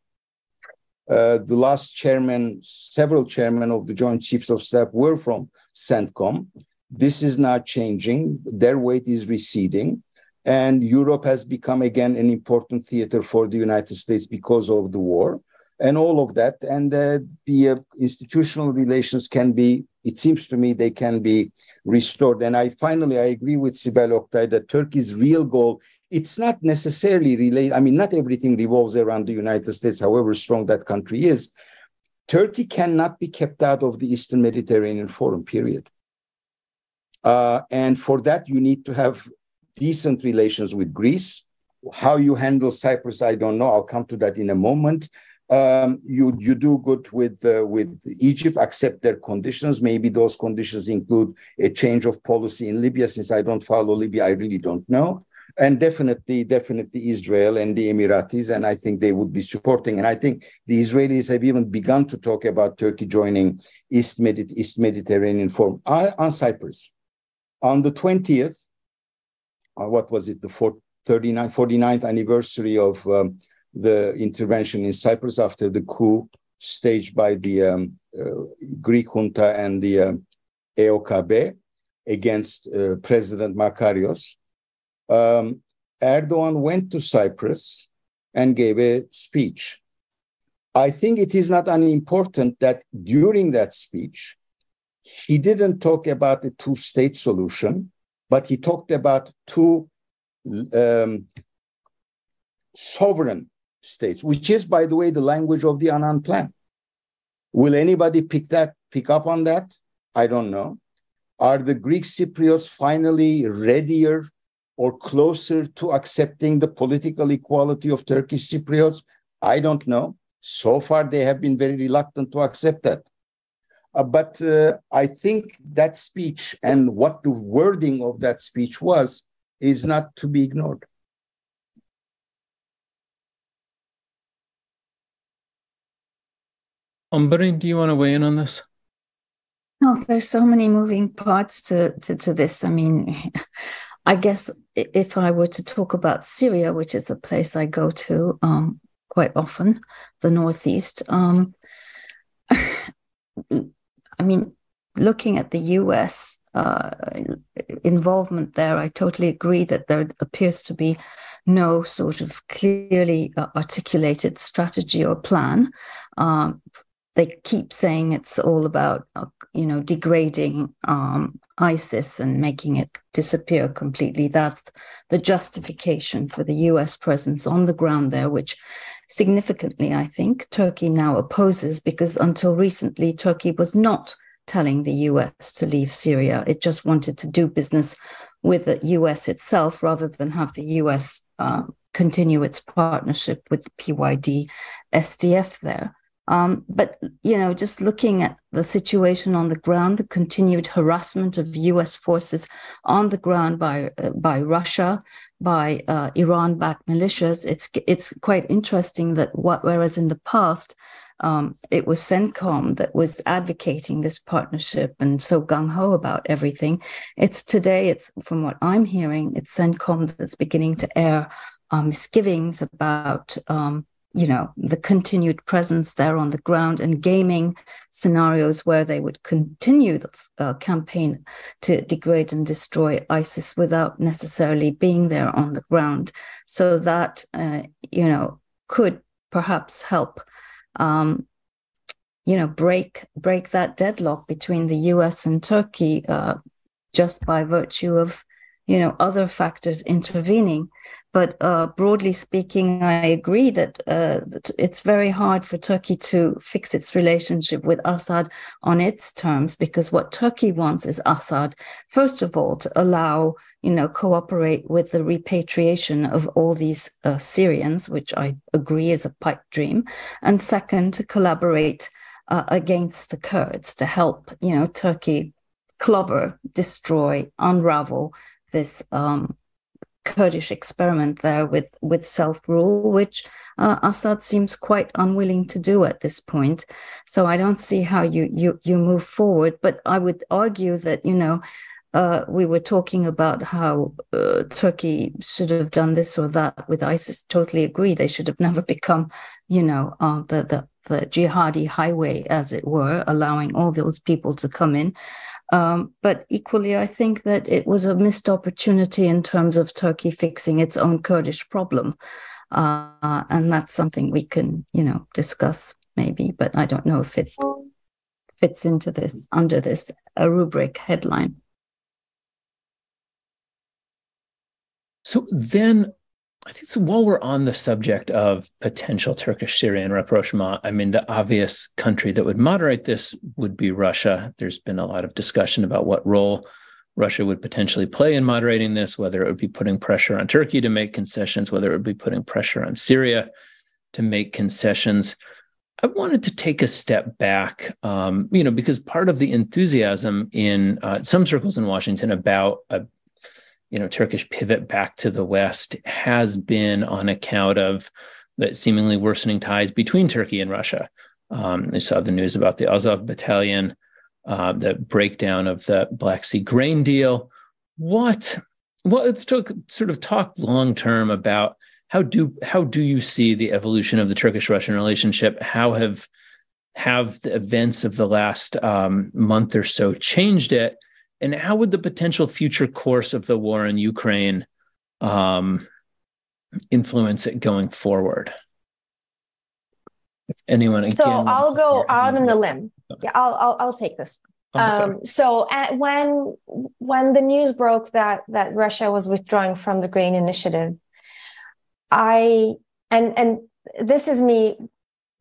The last several chairmen of the Joint Chiefs of Staff were from CENTCOM. This is now changing. Their weight is receding. And Europe has become, again, an important theater for the United States because of the war and all of that. And the institutional relations it seems to me, they can be restored. And I agree with Sibel Oktay that Turkey's real goal, it's not necessarily related. Not everything revolves around the United States, however strong that country is. Turkey cannot be kept out of the Eastern Mediterranean Forum, period. And for that, you need to have decent relations with Greece. How you handle Cyprus, I don't know. I'll come to that in a moment. You do good with Egypt, accept their conditions. Maybe those conditions include a change of policy in Libya. Since I don't follow Libya, I really don't know. And definitely Israel and the Emiratis, and I think they would be supporting. And I think the Israelis have even begun to talk about Turkey joining East Mediterranean Forum. On Cyprus, on the 20th, what was it, the 49th anniversary of the intervention in Cyprus after the coup staged by the Greek junta and the EOKB against President Makarios. Erdogan went to Cyprus and gave a speech. I think it is not unimportant that during that speech, he didn't talk about a two-state solution, but he talked about two sovereign states, which is, by the way, the language of the Annan Plan. Will anybody pick up on that? I don't know. Are the Greek Cypriots finally readier or closer to accepting the political equality of Turkish Cypriots? I don't know. So far, they have been very reluctant to accept that. But I think that speech and what the wording of that speech was is not to be ignored.
Amberin, do you want to weigh in on this?
Oh, there's so many moving parts to this. I guess if I were to talk about Syria, which is a place I go to quite often, the Northeast, I mean, looking at the US involvement there, I totally agree that there appears to be no sort of clearly articulated strategy or plan. They keep saying it's all about, degrading ISIS and making it disappear completely. That's the justification for the US presence on the ground there, which significantly, I think, Turkey now opposes, because until recently, Turkey was not telling the US to leave Syria. It just wanted to do business with the US itself rather than have the US continue its partnership with PYD SDF there. But, just looking at the situation on the ground, the continued harassment of US forces on the ground by Russia, by Iran-backed militias, it's quite interesting that whereas in the past, it was CENTCOM that was advocating this partnership and so gung-ho about everything. Today, from what I'm hearing, it's CENTCOM that's beginning to air misgivings about the continued presence there on the ground and gaming scenarios where they would continue the campaign to degrade and destroy ISIS without necessarily being there on the ground. So that, could perhaps help, break that deadlock between the US and Turkey just by virtue of, other factors intervening. But broadly speaking, I agree that it's very hard for Turkey to fix its relationship with Assad on its terms, because what Turkey wants is Assad, first of all, to allow, cooperate with the repatriation of all these Syrians, which I agree is a pipe dream. And second, to collaborate against the Kurds, to help, Turkey clobber, destroy, unravel this Kurdish experiment there with self-rule, which Assad seems quite unwilling to do at this point. So I don't see how you move forward. But I would argue that, we were talking about how Turkey should have done this or that with ISIS. Totally agree. They should have never become, the jihadi highway, as it were, allowing all those people to come in. But equally, I think that it was a missed opportunity in terms of Turkey fixing its own Kurdish problem. And that's something we can, discuss maybe, but I don't know if it fits into this, under this rubric headline.
So then, I think while we're on the subject of potential Turkish-Syrian rapprochement, I mean, the obvious country that would moderate this would be Russia. There's been a lot of discussion about what role Russia would potentially play in moderating this, whether it would be putting pressure on Turkey to make concessions, whether it would be putting pressure on Syria to make concessions. I wanted to take a step back, because part of the enthusiasm in some circles in Washington about Turkish pivot back to the West has been on account of the seemingly worsening ties between Turkey and Russia. They saw the news about the Azov battalion, the breakdown of the Black Sea grain deal. Let's sort of talk long term about how do you see the evolution of the Turkish-Russian relationship? How have the events of the last month or so changed it? And how would the potential future course of the war in Ukraine influence it going forward? If anyone,
so I'll go out on a limb. Yeah, I'll take this. So when the news broke that Russia was withdrawing from the grain initiative, and this is me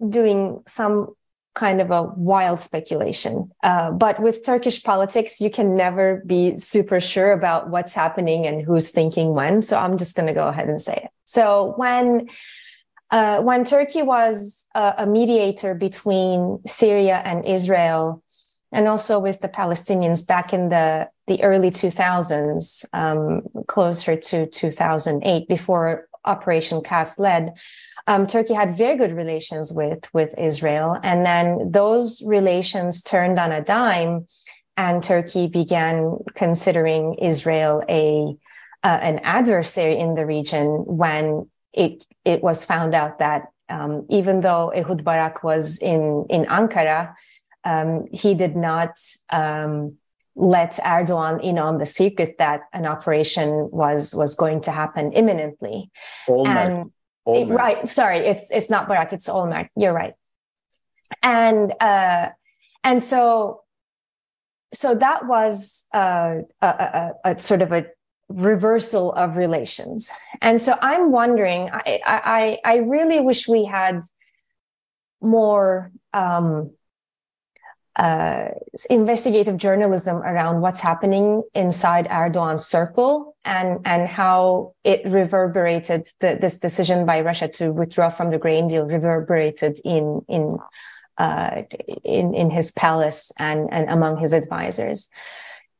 doing some kind of a wild speculation. But with Turkish politics, you can never be super sure about what's happening and who's thinking when. So I'm just going to go ahead and say it. So when Turkey was a mediator between Syria and Israel, and also with the Palestinians back in the early 2000s, closer to 2008, before Operation Cast Lead, Turkey had very good relations with Israel. And then those relations turned on a dime, and Turkey began considering Israel an adversary in the region when it was found out that even though Ehud Barak was in Ankara, he did not let Erdogan in on the secret that an operation was going to happen imminently. Right, sorry, it's not Barak, it's Olmert. You're right. And so that was a sort of a reversal of relations. And so I'm wondering, I really wish we had more investigative journalism around what's happening inside Erdogan's circle and how it reverberated, this decision by Russia to withdraw from the grain deal reverberated in his palace and among his advisors.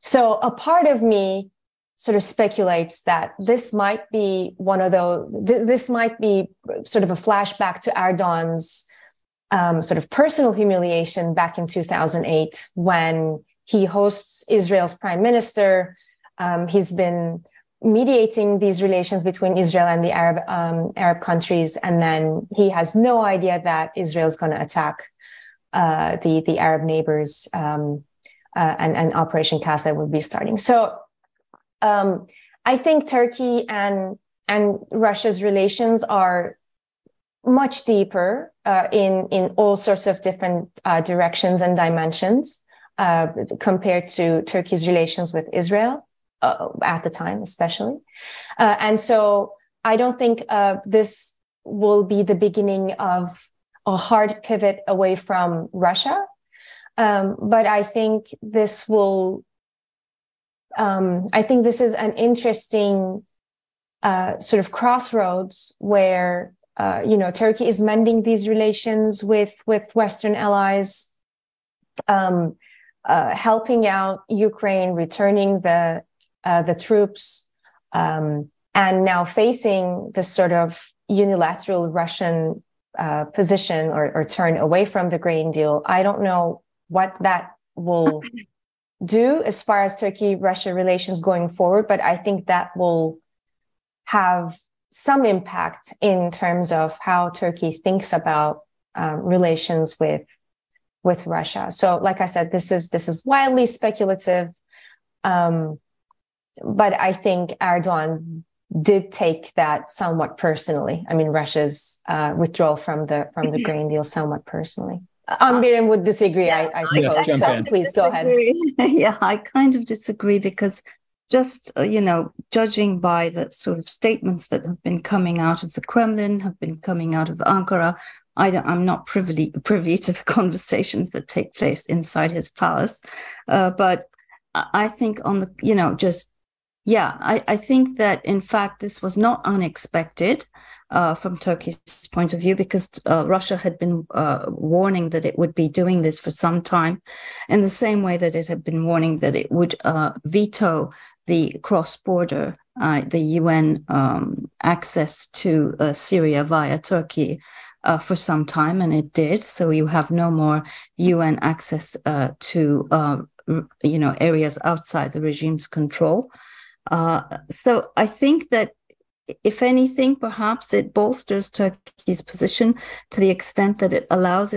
So a part of me sort of speculates that this might be this might be sort of a flashback to Erdogan's sort of personal humiliation back in 2008 when he hosts Israel's prime minister. He's been mediating these relations between Israel and the Arab countries, and then he has no idea that Israel is going to attack the Arab neighbors, and Operation Casa will be starting. So I think Turkey and Russia's relations are much deeper in all sorts of different directions and dimensions compared to Turkey's relations with Israel at the time, especially. And so I don't think this will be the beginning of a hard pivot away from Russia. But I think this will, I think this is an interesting sort of crossroads where Turkey is mending these relations with Western allies, helping out Ukraine, returning the troops, and now facing this sort of unilateral Russian position or turn away from the grain deal. I don't know what that will do as far as Turkey-Russia relations going forward, but I think that will have some impact in terms of how Turkey thinks about relations with Russia. So, like I said, this is wildly speculative, but I think Erdogan did take that somewhat personally. I mean, Russia's withdrawal from the grain deal somewhat personally. Amberin would disagree, I suppose.
Yes,
so please go ahead.
Yeah, I kind of disagree because just, judging by the sort of statements that have been coming out of the Kremlin, have been coming out of Ankara, I'm not privy to the conversations that take place inside his palace. But I think on the, I think that in fact this was not unexpected from Turkey's point of view, because Russia had been warning that it would be doing this for some time, in the same way that it had been warning that it would veto the cross-border, the UN access to Syria via Turkey for some time, and it did. So you have no more UN access to areas outside the regime's control. So I think that, if anything, perhaps it bolsters Turkey's position to the extent that it allows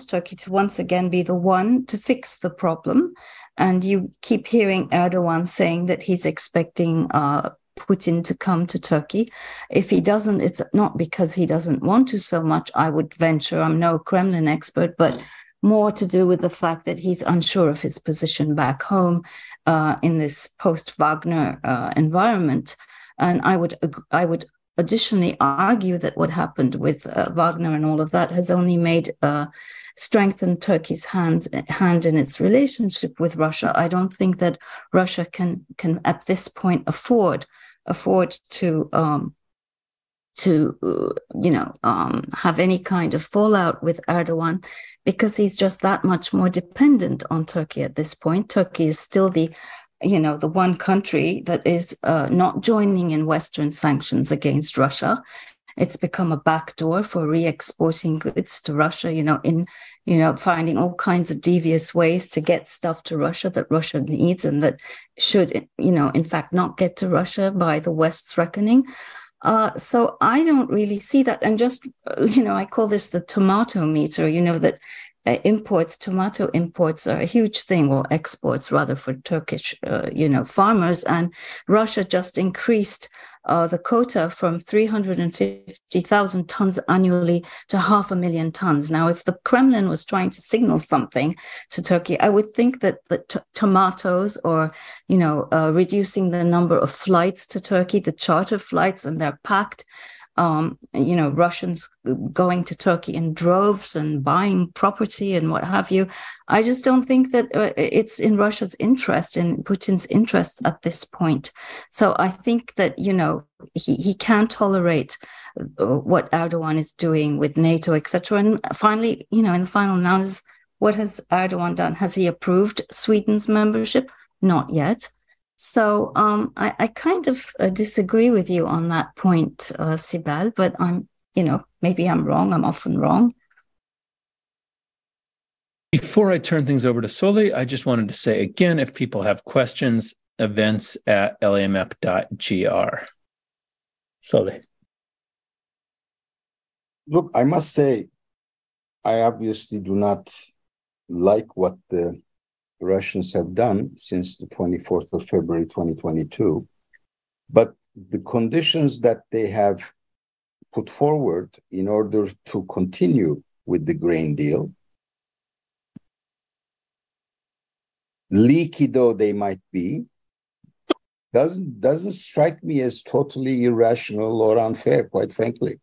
Turkey to once again be the one to fix the problem. And you keep hearing Erdogan saying that he's expecting Putin to come to Turkey. If he doesn't, it's not because he doesn't want to so much, I would venture. I'm no Kremlin expert, but more to do with the fact that he's unsure of his position back home in this post-Wagner environment. And I would additionally argue that what happened with Wagner and all of that has only made strengthened Turkey's hand in its relationship with Russia. I don't think that Russia can at this point afford to have any kind of fallout with Erdogan, because he's just that much more dependent on Turkey at this point. Turkey is still the one country that is not joining in Western sanctions against Russia. It's become a backdoor for re-exporting goods to Russia, finding all kinds of devious ways to get stuff to Russia that Russia needs and that should, in fact, not get to Russia by the West's reckoning. So I don't really see that. And just, I call this the tomato meter, that imports, tomato imports are a huge thing, or exports rather, for Turkish, farmers. And Russia just increased the quota from 350,000 tons annually to 500,000 tons. Now, if the Kremlin was trying to signal something to Turkey, I would think that the tomatoes, or, reducing the number of flights to Turkey, the charter flights, and they're packed, Russians going to Turkey in droves and buying property and what have you. I just don't think that it's in Russia's interest, in Putin's interest at this point. So I think that, he can't tolerate what Erdogan is doing with NATO, etc. And finally, in the final analysis, what has Erdogan done? Has he approved Sweden's membership? Not yet. So I kind of disagree with you on that point, Sibel, but maybe I'm wrong. I'm often wrong.
Before I turn things over to Soli, I just wanted to say again, if people have questions, events@eliamep.gr. Soli.
Look, I must say, I obviously do not like what the Russians have done since the 24th of February 2022, but the conditions that they have put forward in order to continue with the grain deal, leaky though they might be, doesn't strike me as totally irrational or unfair, quite frankly.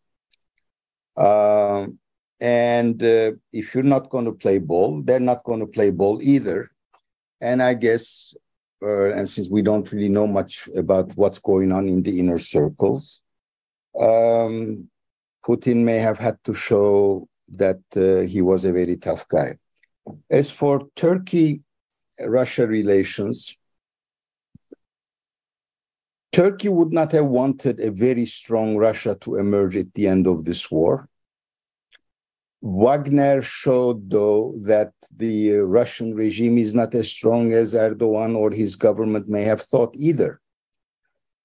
If you're not going to play ball, they're not going to play ball either. And I guess, and since we don't really know much about what's going on in the inner circles, Putin may have had to show that he was a very tough guy. As for Turkey-Russia relations, Turkey would not have wanted a very strong Russia to emerge at the end of this war. Wagner showed, though, that the Russian regime is not as strong as Erdogan or his government may have thought either.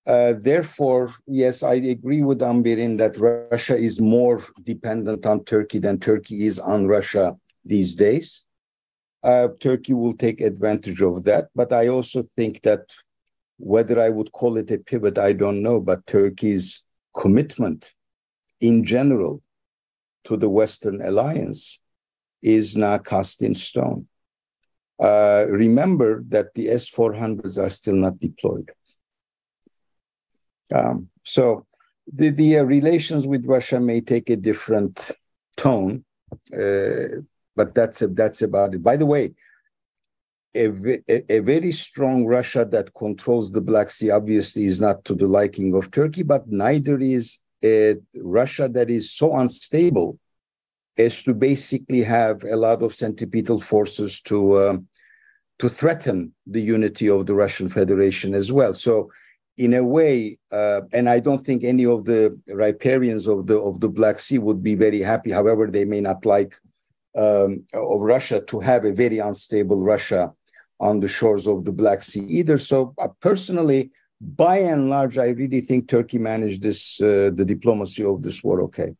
Therefore, yes, I agree with Amberin that Russia is more dependent on Turkey than Turkey is on Russia these days. Turkey will take advantage of that. But I also think that whether I would call it a pivot, I don't know, but Turkey's commitment in general to the Western alliance is now cast in stone. Remember that the S-400s are still not deployed. So the relations with Russia may take a different tone, but that's about it. By the way, a very strong Russia that controls the Black Sea obviously is not to the liking of Turkey, but neither is a Russia that is so unstable as to basically have a lot of centripetal forces to threaten the unity of the Russian Federation as well. So in a way, and I don't think any of the riparians of the Black Sea would be very happy, however, they may not like of Russia to have a very unstable Russia on the shores of the Black Sea either. So personally, by and large, I really think Turkey managed this, the diplomacy of this war okay.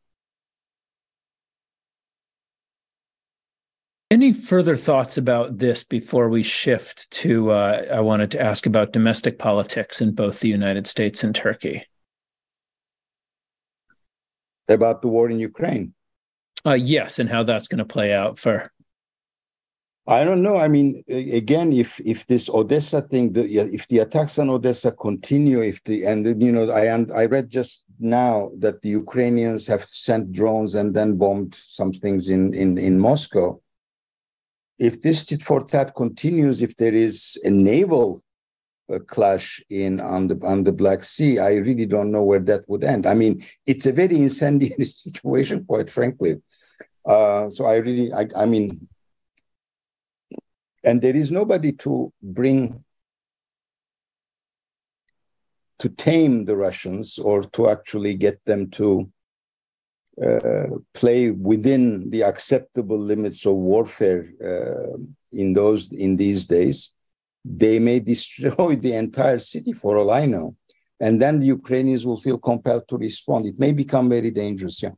Any further thoughts about this before we shift to, I wanted to ask about domestic politics in both the United States and Turkey?
About the war in Ukraine?
Yes, and how that's going to play out for...
I don't know. I mean, again, if this Odessa thing, if the attacks on Odessa continue, I read just now that the Ukrainians have sent drones and then bombed some things in Moscow. If this tit for tat continues, if there is a naval clash on the Black Sea, I really don't know where that would end. I mean, it's a very incendiary situation, quite frankly. So I mean, and there is nobody to tame the Russians or to actually get them to play within the acceptable limits of warfare in these days. They may destroy the entire city for all I know. And then the Ukrainians will feel compelled to respond. It may become very dangerous, yeah.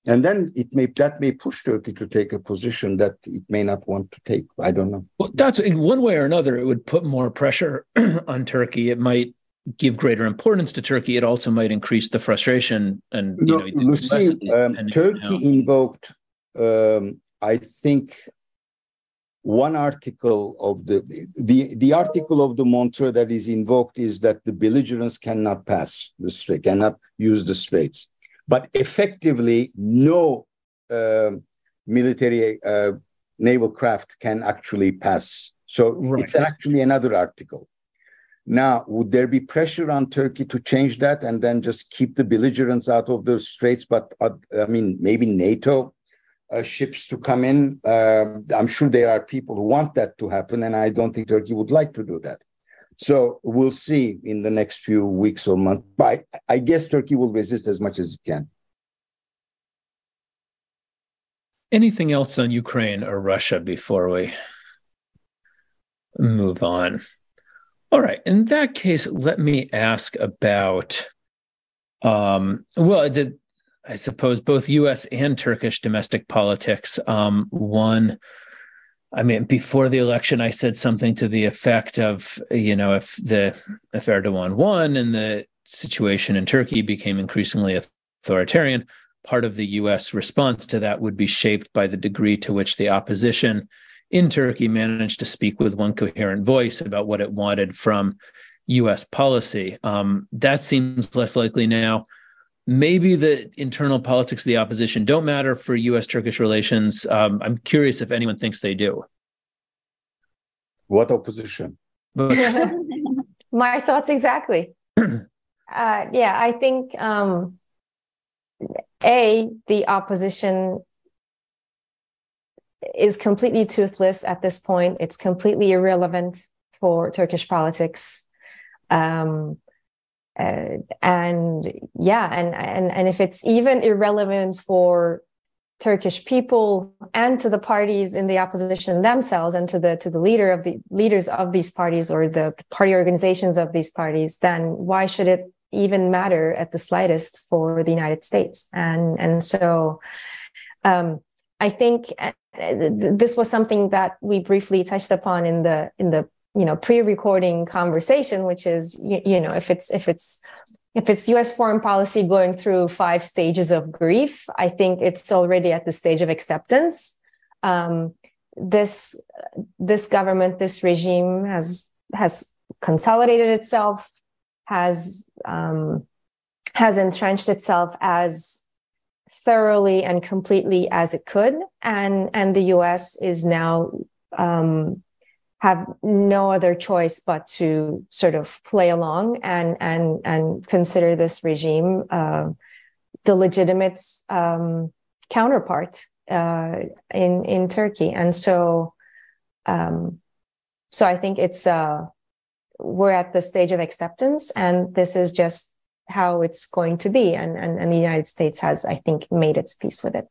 And then that may push Turkey to take a position that it may not want to take. I don't know.
Well, that's in one way or another, it would put more pressure on Turkey. It might give greater importance to Turkey. It also might increase the frustration. And
Lucy, Turkey invoked, I think, one article of the article of the Montreux that is invoked is that the belligerents cannot pass the strait, cannot use the straits. But effectively, no military naval craft can actually pass. So It's actually another article. Now, would there be pressure on Turkey to change that and then just keep the belligerents out of the straits? But maybe NATO ships to come in. I'm sure there are people who want that to happen, and I don't think Turkey would like to do that. So we'll see in the next few weeks or months. But I guess Turkey will resist as much as it can.
Anything else on Ukraine or Russia before we move on? All right. In that case, let me ask about, I suppose both U.S. and Turkish domestic politics. Before the election, I said something to the effect of, if Erdogan won and the situation in Turkey became increasingly authoritarian, part of the U.S. response to that would be shaped by the degree to which the opposition in Turkey managed to speak with one coherent voice about what it wanted from U.S. policy. That seems less likely now. Maybe the internal politics of the opposition don't matter for U.S.-Turkish relations. I'm curious if anyone thinks they do.
What opposition?
My thoughts exactly. I think, the opposition is completely toothless at this point. It's completely irrelevant for Turkish politics. And if it's even irrelevant for Turkish people and to the parties in the opposition themselves and to the leaders of these parties or the party organizations of these parties, then why should it even matter at the slightest for the United States? And so I think this was something that we briefly touched upon in the pre-recording conversation, which is, if it's U.S. foreign policy going through 5 stages of grief, I think it's already at the stage of acceptance. This government, this regime has consolidated itself, has entrenched itself as thoroughly and completely as it could, and the U.S. is now have no other choice but to sort of play along and consider this regime the legitimate counterpart in Turkey. And so I think it's we're at the stage of acceptance, and this is just how it's going to be. And the United States has, I think, made its peace with it.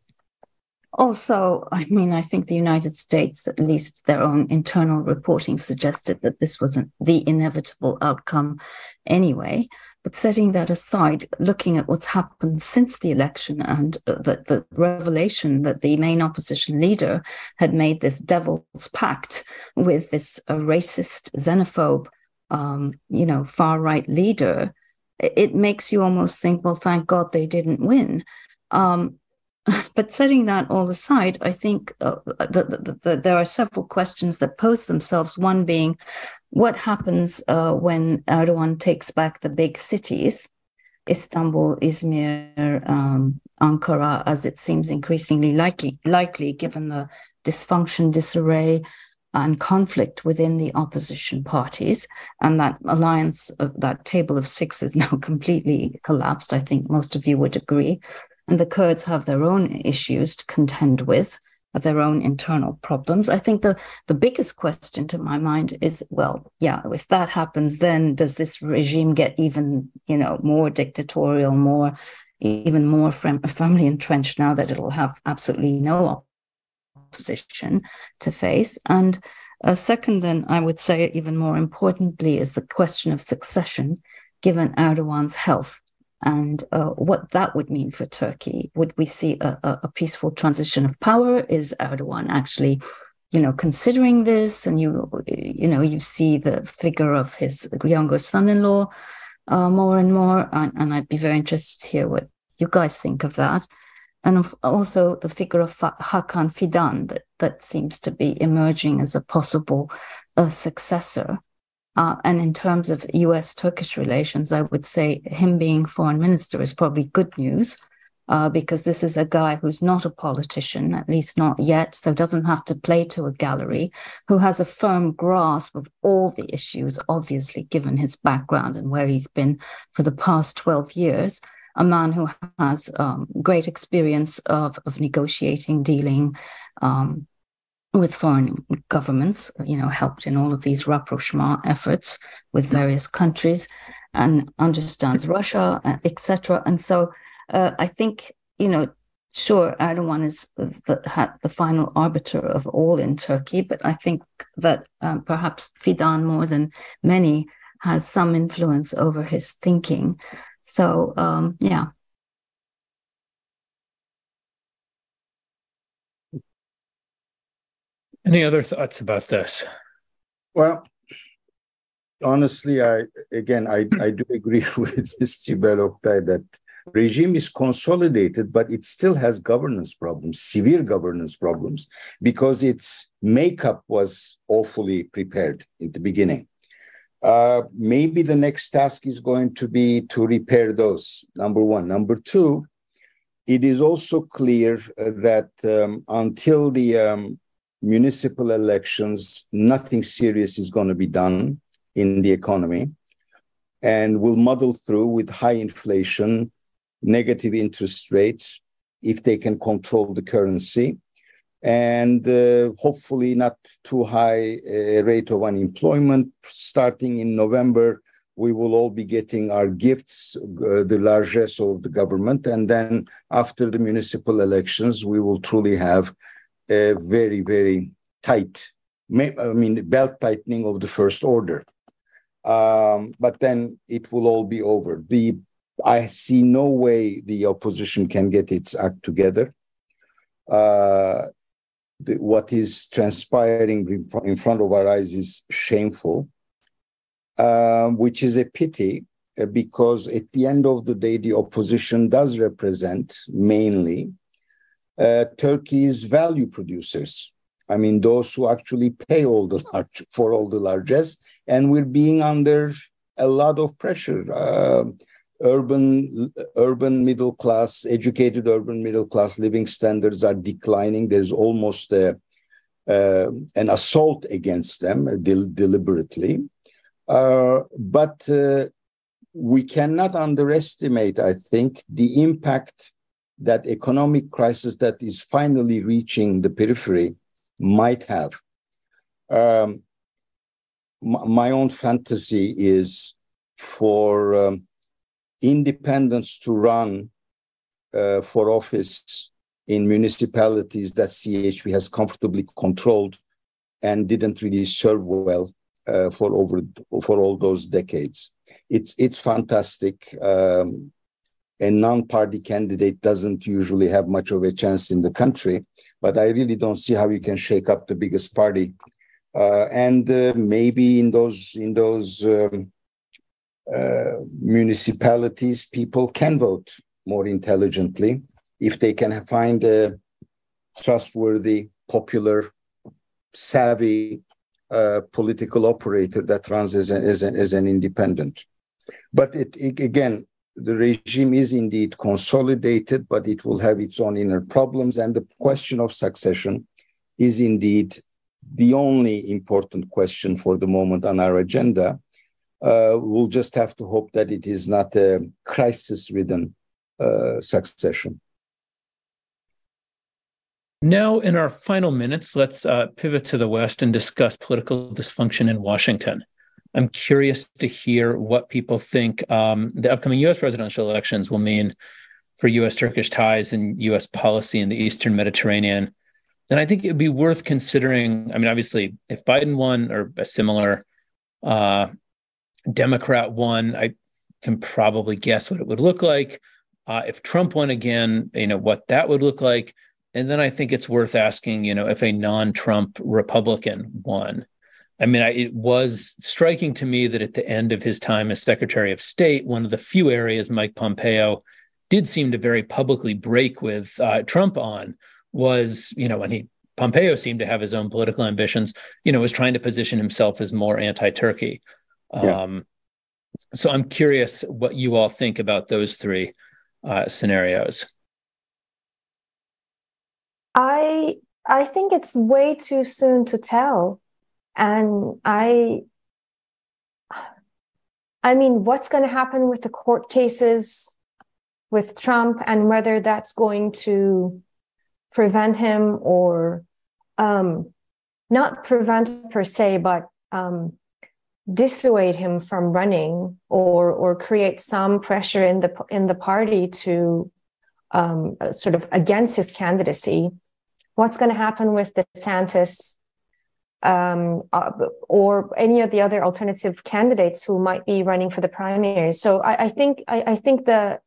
Also, I think the United States, at least their own internal reporting, suggested that this wasn't the inevitable outcome anyway. But setting that aside, looking at what's happened since the election and the revelation that the main opposition leader had made this devil's pact with this racist, xenophobe, far-right leader, it makes you almost think, well, thank God they didn't win. But setting that all aside, I think there are several questions that pose themselves. One being, what happens when Erdogan takes back the big cities, Istanbul, Izmir, Ankara, as it seems increasingly likely given the dysfunction, disarray, and conflict within the opposition parties, and that alliance of that table of 6 is now completely collapsed. I think most of you would agree. And the Kurds have their own issues to contend with, their own internal problems. I think the biggest question to my mind is, if that happens, then does this regime get even, more dictatorial, even more firmly entrenched now that it'll have absolutely no opposition to face? And second, and I would say even more importantly, is the question of succession, given Erdogan's health. and what that would mean for Turkey. Would we see a peaceful transition of power? Is Erdogan actually, considering this? And you see the figure of his younger son-in-law more and more, and I'd be very interested to hear what you guys think of that. And also the figure of Hakan Fidan that seems to be emerging as a possible successor. And in terms of US-Turkish relations, I would say him being foreign minister is probably good news, because this is a guy who's not a politician, at least not yet, so doesn't have to play to a gallery, who has a firm grasp of all the issues, obviously, given his background and where he's been for the past 12 years. A man who has great experience of negotiating, dealing with foreign governments, helped in all of these rapprochement efforts with various countries, and understands Russia, etc. And so I think, sure, Erdogan is the final arbiter of all in Turkey, but I think that perhaps Fidan, more than many, has some influence over his thinking. So, yeah.
Any other thoughts about this?
Well, honestly, I do agree with this Sibel, Oktay, that regime is consolidated, but it still has governance problems, severe governance problems, because its makeup was awfully prepared in the beginning. Maybe the next task is going to be to repair those, number one. Number two, it is also clear that until the municipal elections, nothing serious is going to be done in the economy, and we'll muddle through with high inflation, negative interest rates, if they can control the currency, and hopefully not too high rate of unemployment. Starting in November, we will all be getting our gifts, the largesse of the government, and then after the municipal elections, we will truly have a very, very tight, belt tightening of the first order. But then it will all be over. I see no way the opposition can get its act together. What is transpiring in front of our eyes is shameful, which is a pity, because at the end of the day, the opposition does represent mainly Turkey's value producers. I mean, those who actually pay for all the largesse, and we're being under a lot of pressure. Urban middle class, educated urban middle class living standards are declining. There's almost an assault against them deliberately. But we cannot underestimate, I think, the impact that economic crisis that is finally reaching the periphery might have. My own fantasy is for independents to run for office in municipalities that CHP has comfortably controlled and didn't really serve well for all those decades. It's fantastic. A non-party candidate doesn't usually have much of a chance in the country, but I really don't see how you can shake up the biggest party. And maybe in those municipalities, people can vote more intelligently if they can find a trustworthy, popular, savvy political operator that runs as an independent. But again, the regime is indeed consolidated, but it will have its own inner problems. And the question of succession is indeed the only important question for the moment on our agenda. We'll just have to hope that it is not a crisis-ridden succession.
Now, in our final minutes, let's pivot to the West and discuss political dysfunction in Washington. I'm curious to hear what people think the upcoming U.S. presidential elections will mean for U.S.-Turkish ties and U.S. policy in the Eastern Mediterranean. And I think it would be worth considering, obviously, if Biden won or a similar Democrat won, can probably guess what it would look like. If Trump won again, what that would look like. And then I think it's worth asking, if a non-Trump Republican won. I mean, it was striking to me that at the end of his time as Secretary of State, one of the few areas Mike Pompeo did seem to very publicly break with Trump on was, when Pompeo seemed to have his own political ambitions, was trying to position himself as more anti-Turkey.
Yeah.
So I'm curious what you all think about those three scenarios.
I think it's way too soon to tell. And I mean, what's going to happen with the court cases with Trump and whether that's going to prevent him or not prevent per se, but dissuade him from running or create some pressure in the party to sort of against his candidacy. What's going to happen with DeSantis or any of the other alternative candidates who might be running for the primaries? So I think the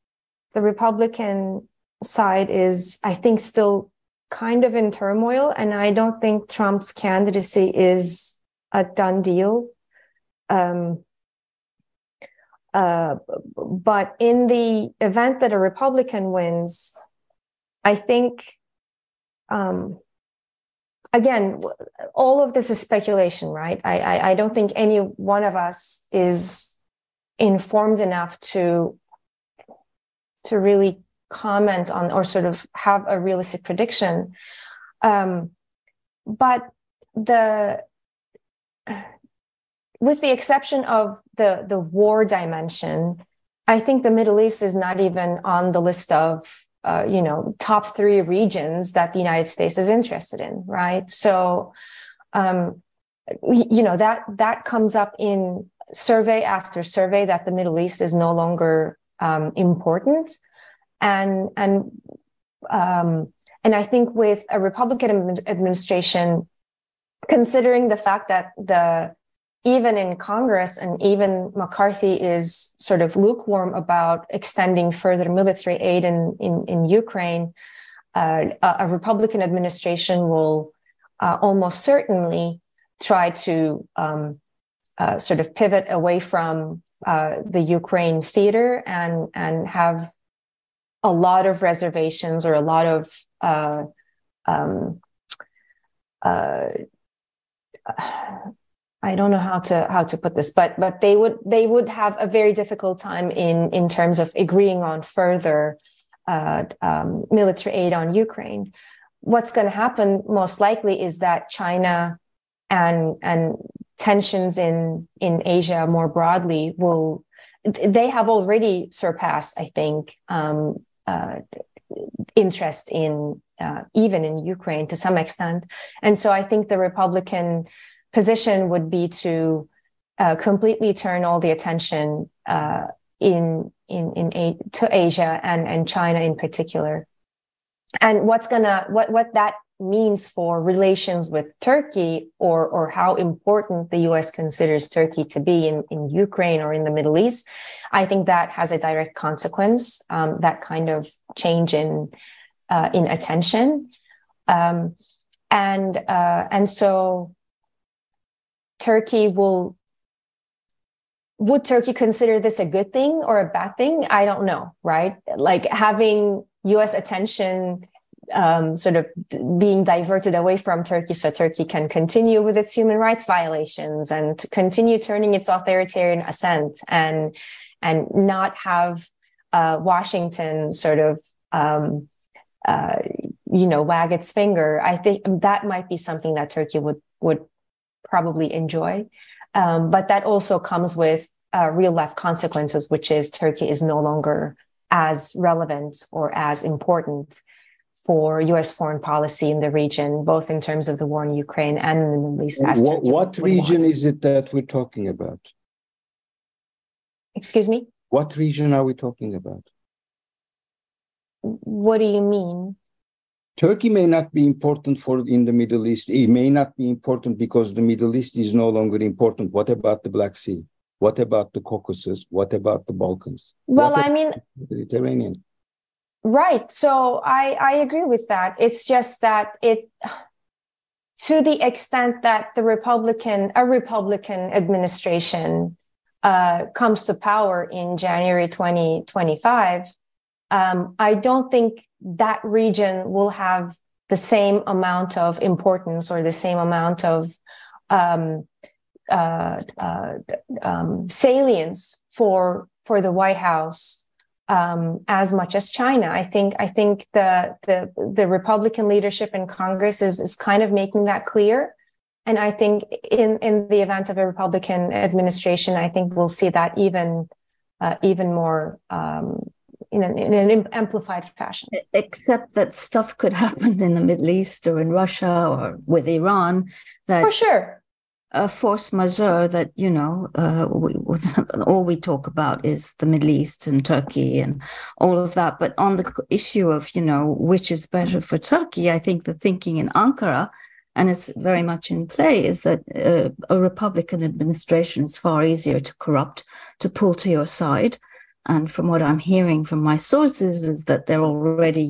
Republican side is, I think, still kind of in turmoil, and I don't think Trump's candidacy is a done deal. But in the event that a Republican wins, I think, again, all of this is speculation, right? I don't think any one of us is informed enough to really comment on or sort of have a realistic prediction. But with the exception of the war dimension, I think the Middle East is not even on the list of top 3 regions that the United States is interested in, right? So, that comes up in survey after survey that the Middle East is no longer important, and I think with a Republican administration, considering the fact that even in Congress and even McCarthy is sort of lukewarm about extending further military aid in Ukraine, a Republican administration will almost certainly try to sort of pivot away from the Ukraine theater and have a lot of reservations or a lot of I don't know how to put this, but they would have a very difficult time in terms of agreeing on further military aid on Ukraine. What's going to happen most likely is that China and tensions in Asia more broadly they have already surpassed, I think, interest in even in Ukraine to some extent. And so I think the Republican position would be to completely turn all the attention to Asia and China in particular. And what that means for relations with Turkey or how important the US considers Turkey to be in Ukraine or in the Middle East, I think that has a direct consequence, that kind of change in attention. And so Turkey would Turkey consider this a good thing or a bad thing? I don't know, right? Like having US attention sort of being diverted away from Turkey so Turkey can continue with its human rights violations and to continue turning its authoritarian ascent and not have Washington sort of wag its finger. I think that might be something that Turkey would probably enjoy. But that also comes with real life consequences, which is Turkey is no longer as relevant or as important for US foreign policy in the region, both in terms of the war in Ukraine and in the Middle East.
What region is it that we're talking about?
Excuse me?
What region are we talking about?
What do you mean?
Turkey may not be important in the Middle East. It may not be important because the Middle East is no longer important. What about the Black Sea? What about the Caucasus? What about the Balkans?
Well,
what
I mean,
the Mediterranean?
Right. So I agree with that. It's just that to the extent that a Republican administration comes to power in January 2025, I don't think that region will have the same amount of importance or the same amount of salience for the White House as much as China. I think the Republican leadership in Congress is kind of making that clear. And I think in the event of a Republican administration, I think we'll see that even more in an amplified fashion.
Except that stuff could happen in the Middle East or in Russia or with Iran. That
for sure.
A force majeure that, all we talk about is the Middle East and Turkey and all of that. But on the issue of, which is better for Turkey, I think the thinking in Ankara, and it's very much in play, is that a Republican administration is far easier to corrupt, to pull to your side. And from what I'm hearing from my sources is that there are already,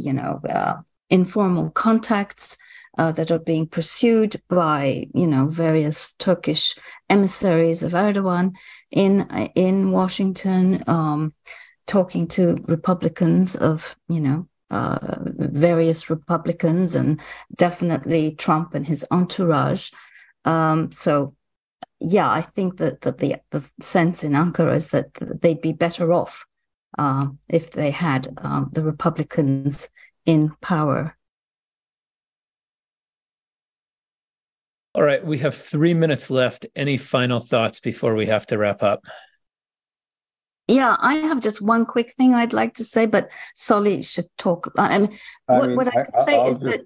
informal contacts that are being pursued by, various Turkish emissaries of Erdogan in Washington, talking to Republicans of, various Republicans, and definitely Trump and his entourage. So, yeah, I think that the sense in Ankara is that they'd be better off if they had the Republicans in power.
All right, we have 3 minutes left. Any final thoughts before we have to wrap up?
Yeah, I have just one quick thing I'd like to say, but Soli should talk. What I could say is that.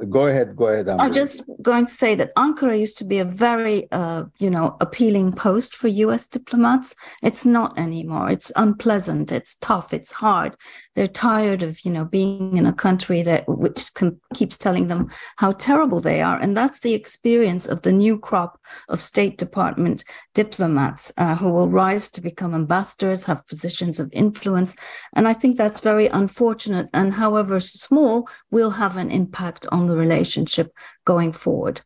Go ahead, Amberin.
I'm just going to say that Ankara used to be a very, appealing post for U.S. diplomats. It's not anymore. It's unpleasant. It's tough. It's hard. They're tired of, being in a country which keeps telling them how terrible they are. And that's the experience of the new crop of State Department diplomats who will rise to become ambassadors, have positions of influence. And I think that's very unfortunate. And however small, will have an impact on the relationship going forward.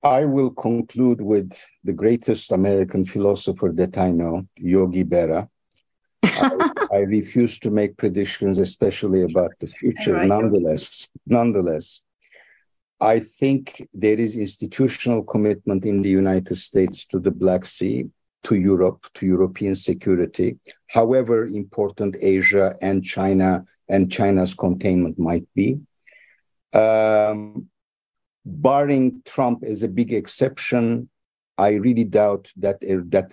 I will conclude with the greatest American philosopher that I know, Yogi Berra. I refuse to make predictions, especially about the future. Right. Nonetheless, I think there is institutional commitment in the United States to the Black Sea, to Europe, to European security, however important Asia and China's containment might be. Barring Trump as a big exception, I really doubt that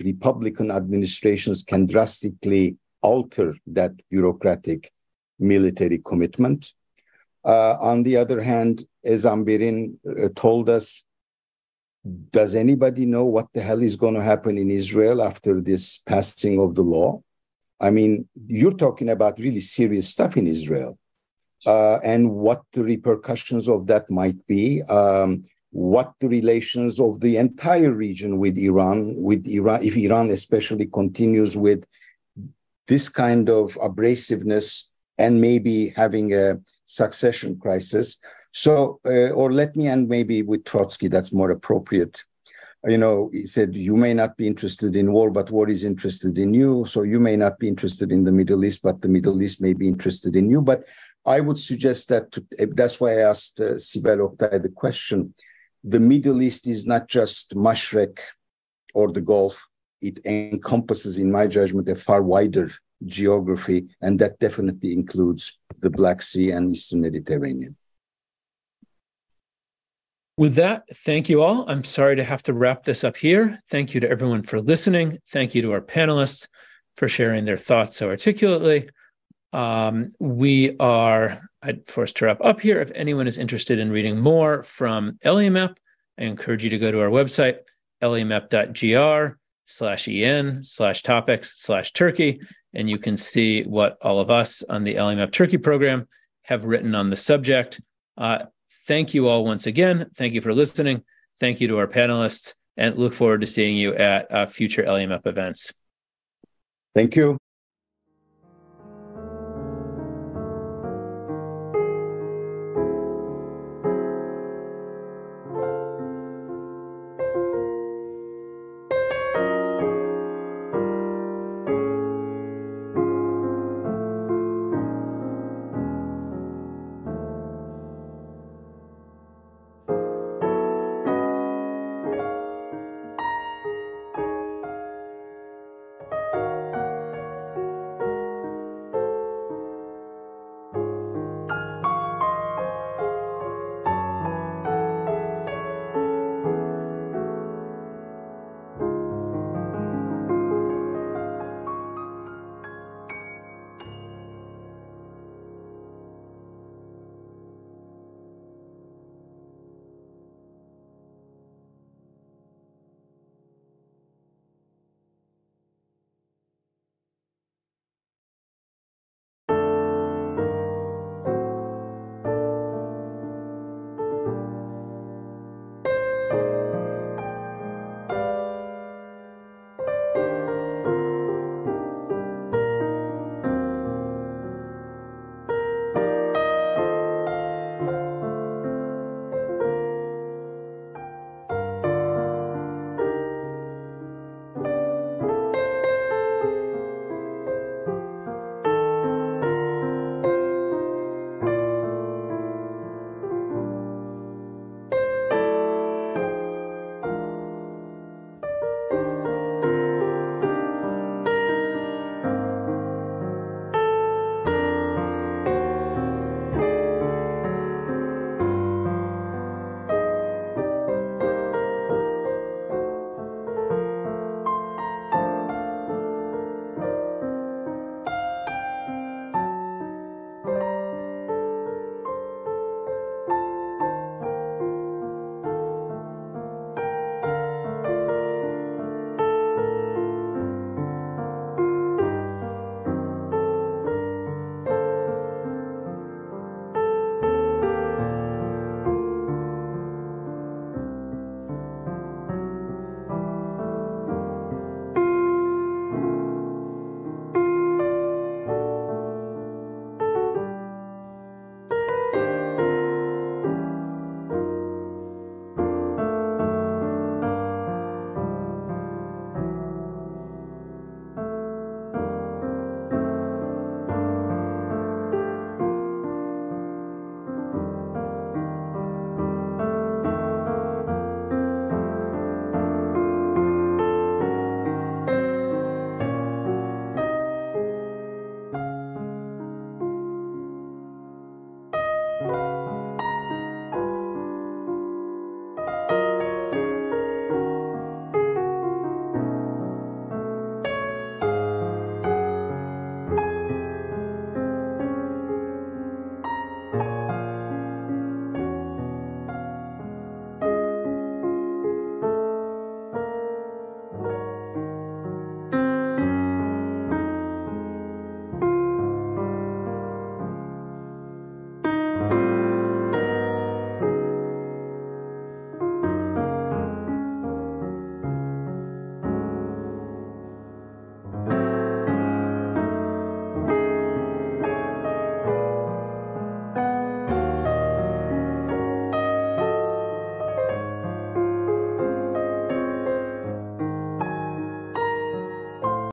Republican administrations can drastically alter that bureaucratic military commitment. On the other hand, as Amberin told us, does anybody know what the hell is going to happen in Israel after this passing of the law? I mean, you're talking about really serious stuff in Israel, and what the repercussions of that might be, what the relations of the entire region with Iran, if Iran especially continues with this kind of abrasiveness and maybe having a succession crisis. So, or let me end maybe with Trotsky, that's more appropriate. He said, you may not be interested in war, but war is interested in you. So you may not be interested in the Middle East, but the Middle East may be interested in you. But I would suggest that, that's why I asked Sibel Oktay the question. The Middle East is not just Mashrek or the Gulf. It encompasses, in my judgment, a far wider geography, and that definitely includes the Black Sea and Eastern Mediterranean.
With that, thank you all. I'm sorry to have to wrap this up here. Thank you to everyone for listening. Thank you to our panelists for sharing their thoughts so articulately. I'd force to wrap up here. If anyone is interested in reading more from ELIAMEP, I encourage you to go to our website, eliamep.gr/en/topics/Turkey, and you can see what all of us on the ELIAMEP Turkey program have written on the subject. Thank you all once again. Thank you for listening. Thank you to our panelists. and look forward to seeing you at future ELIAMEP events.
Thank you.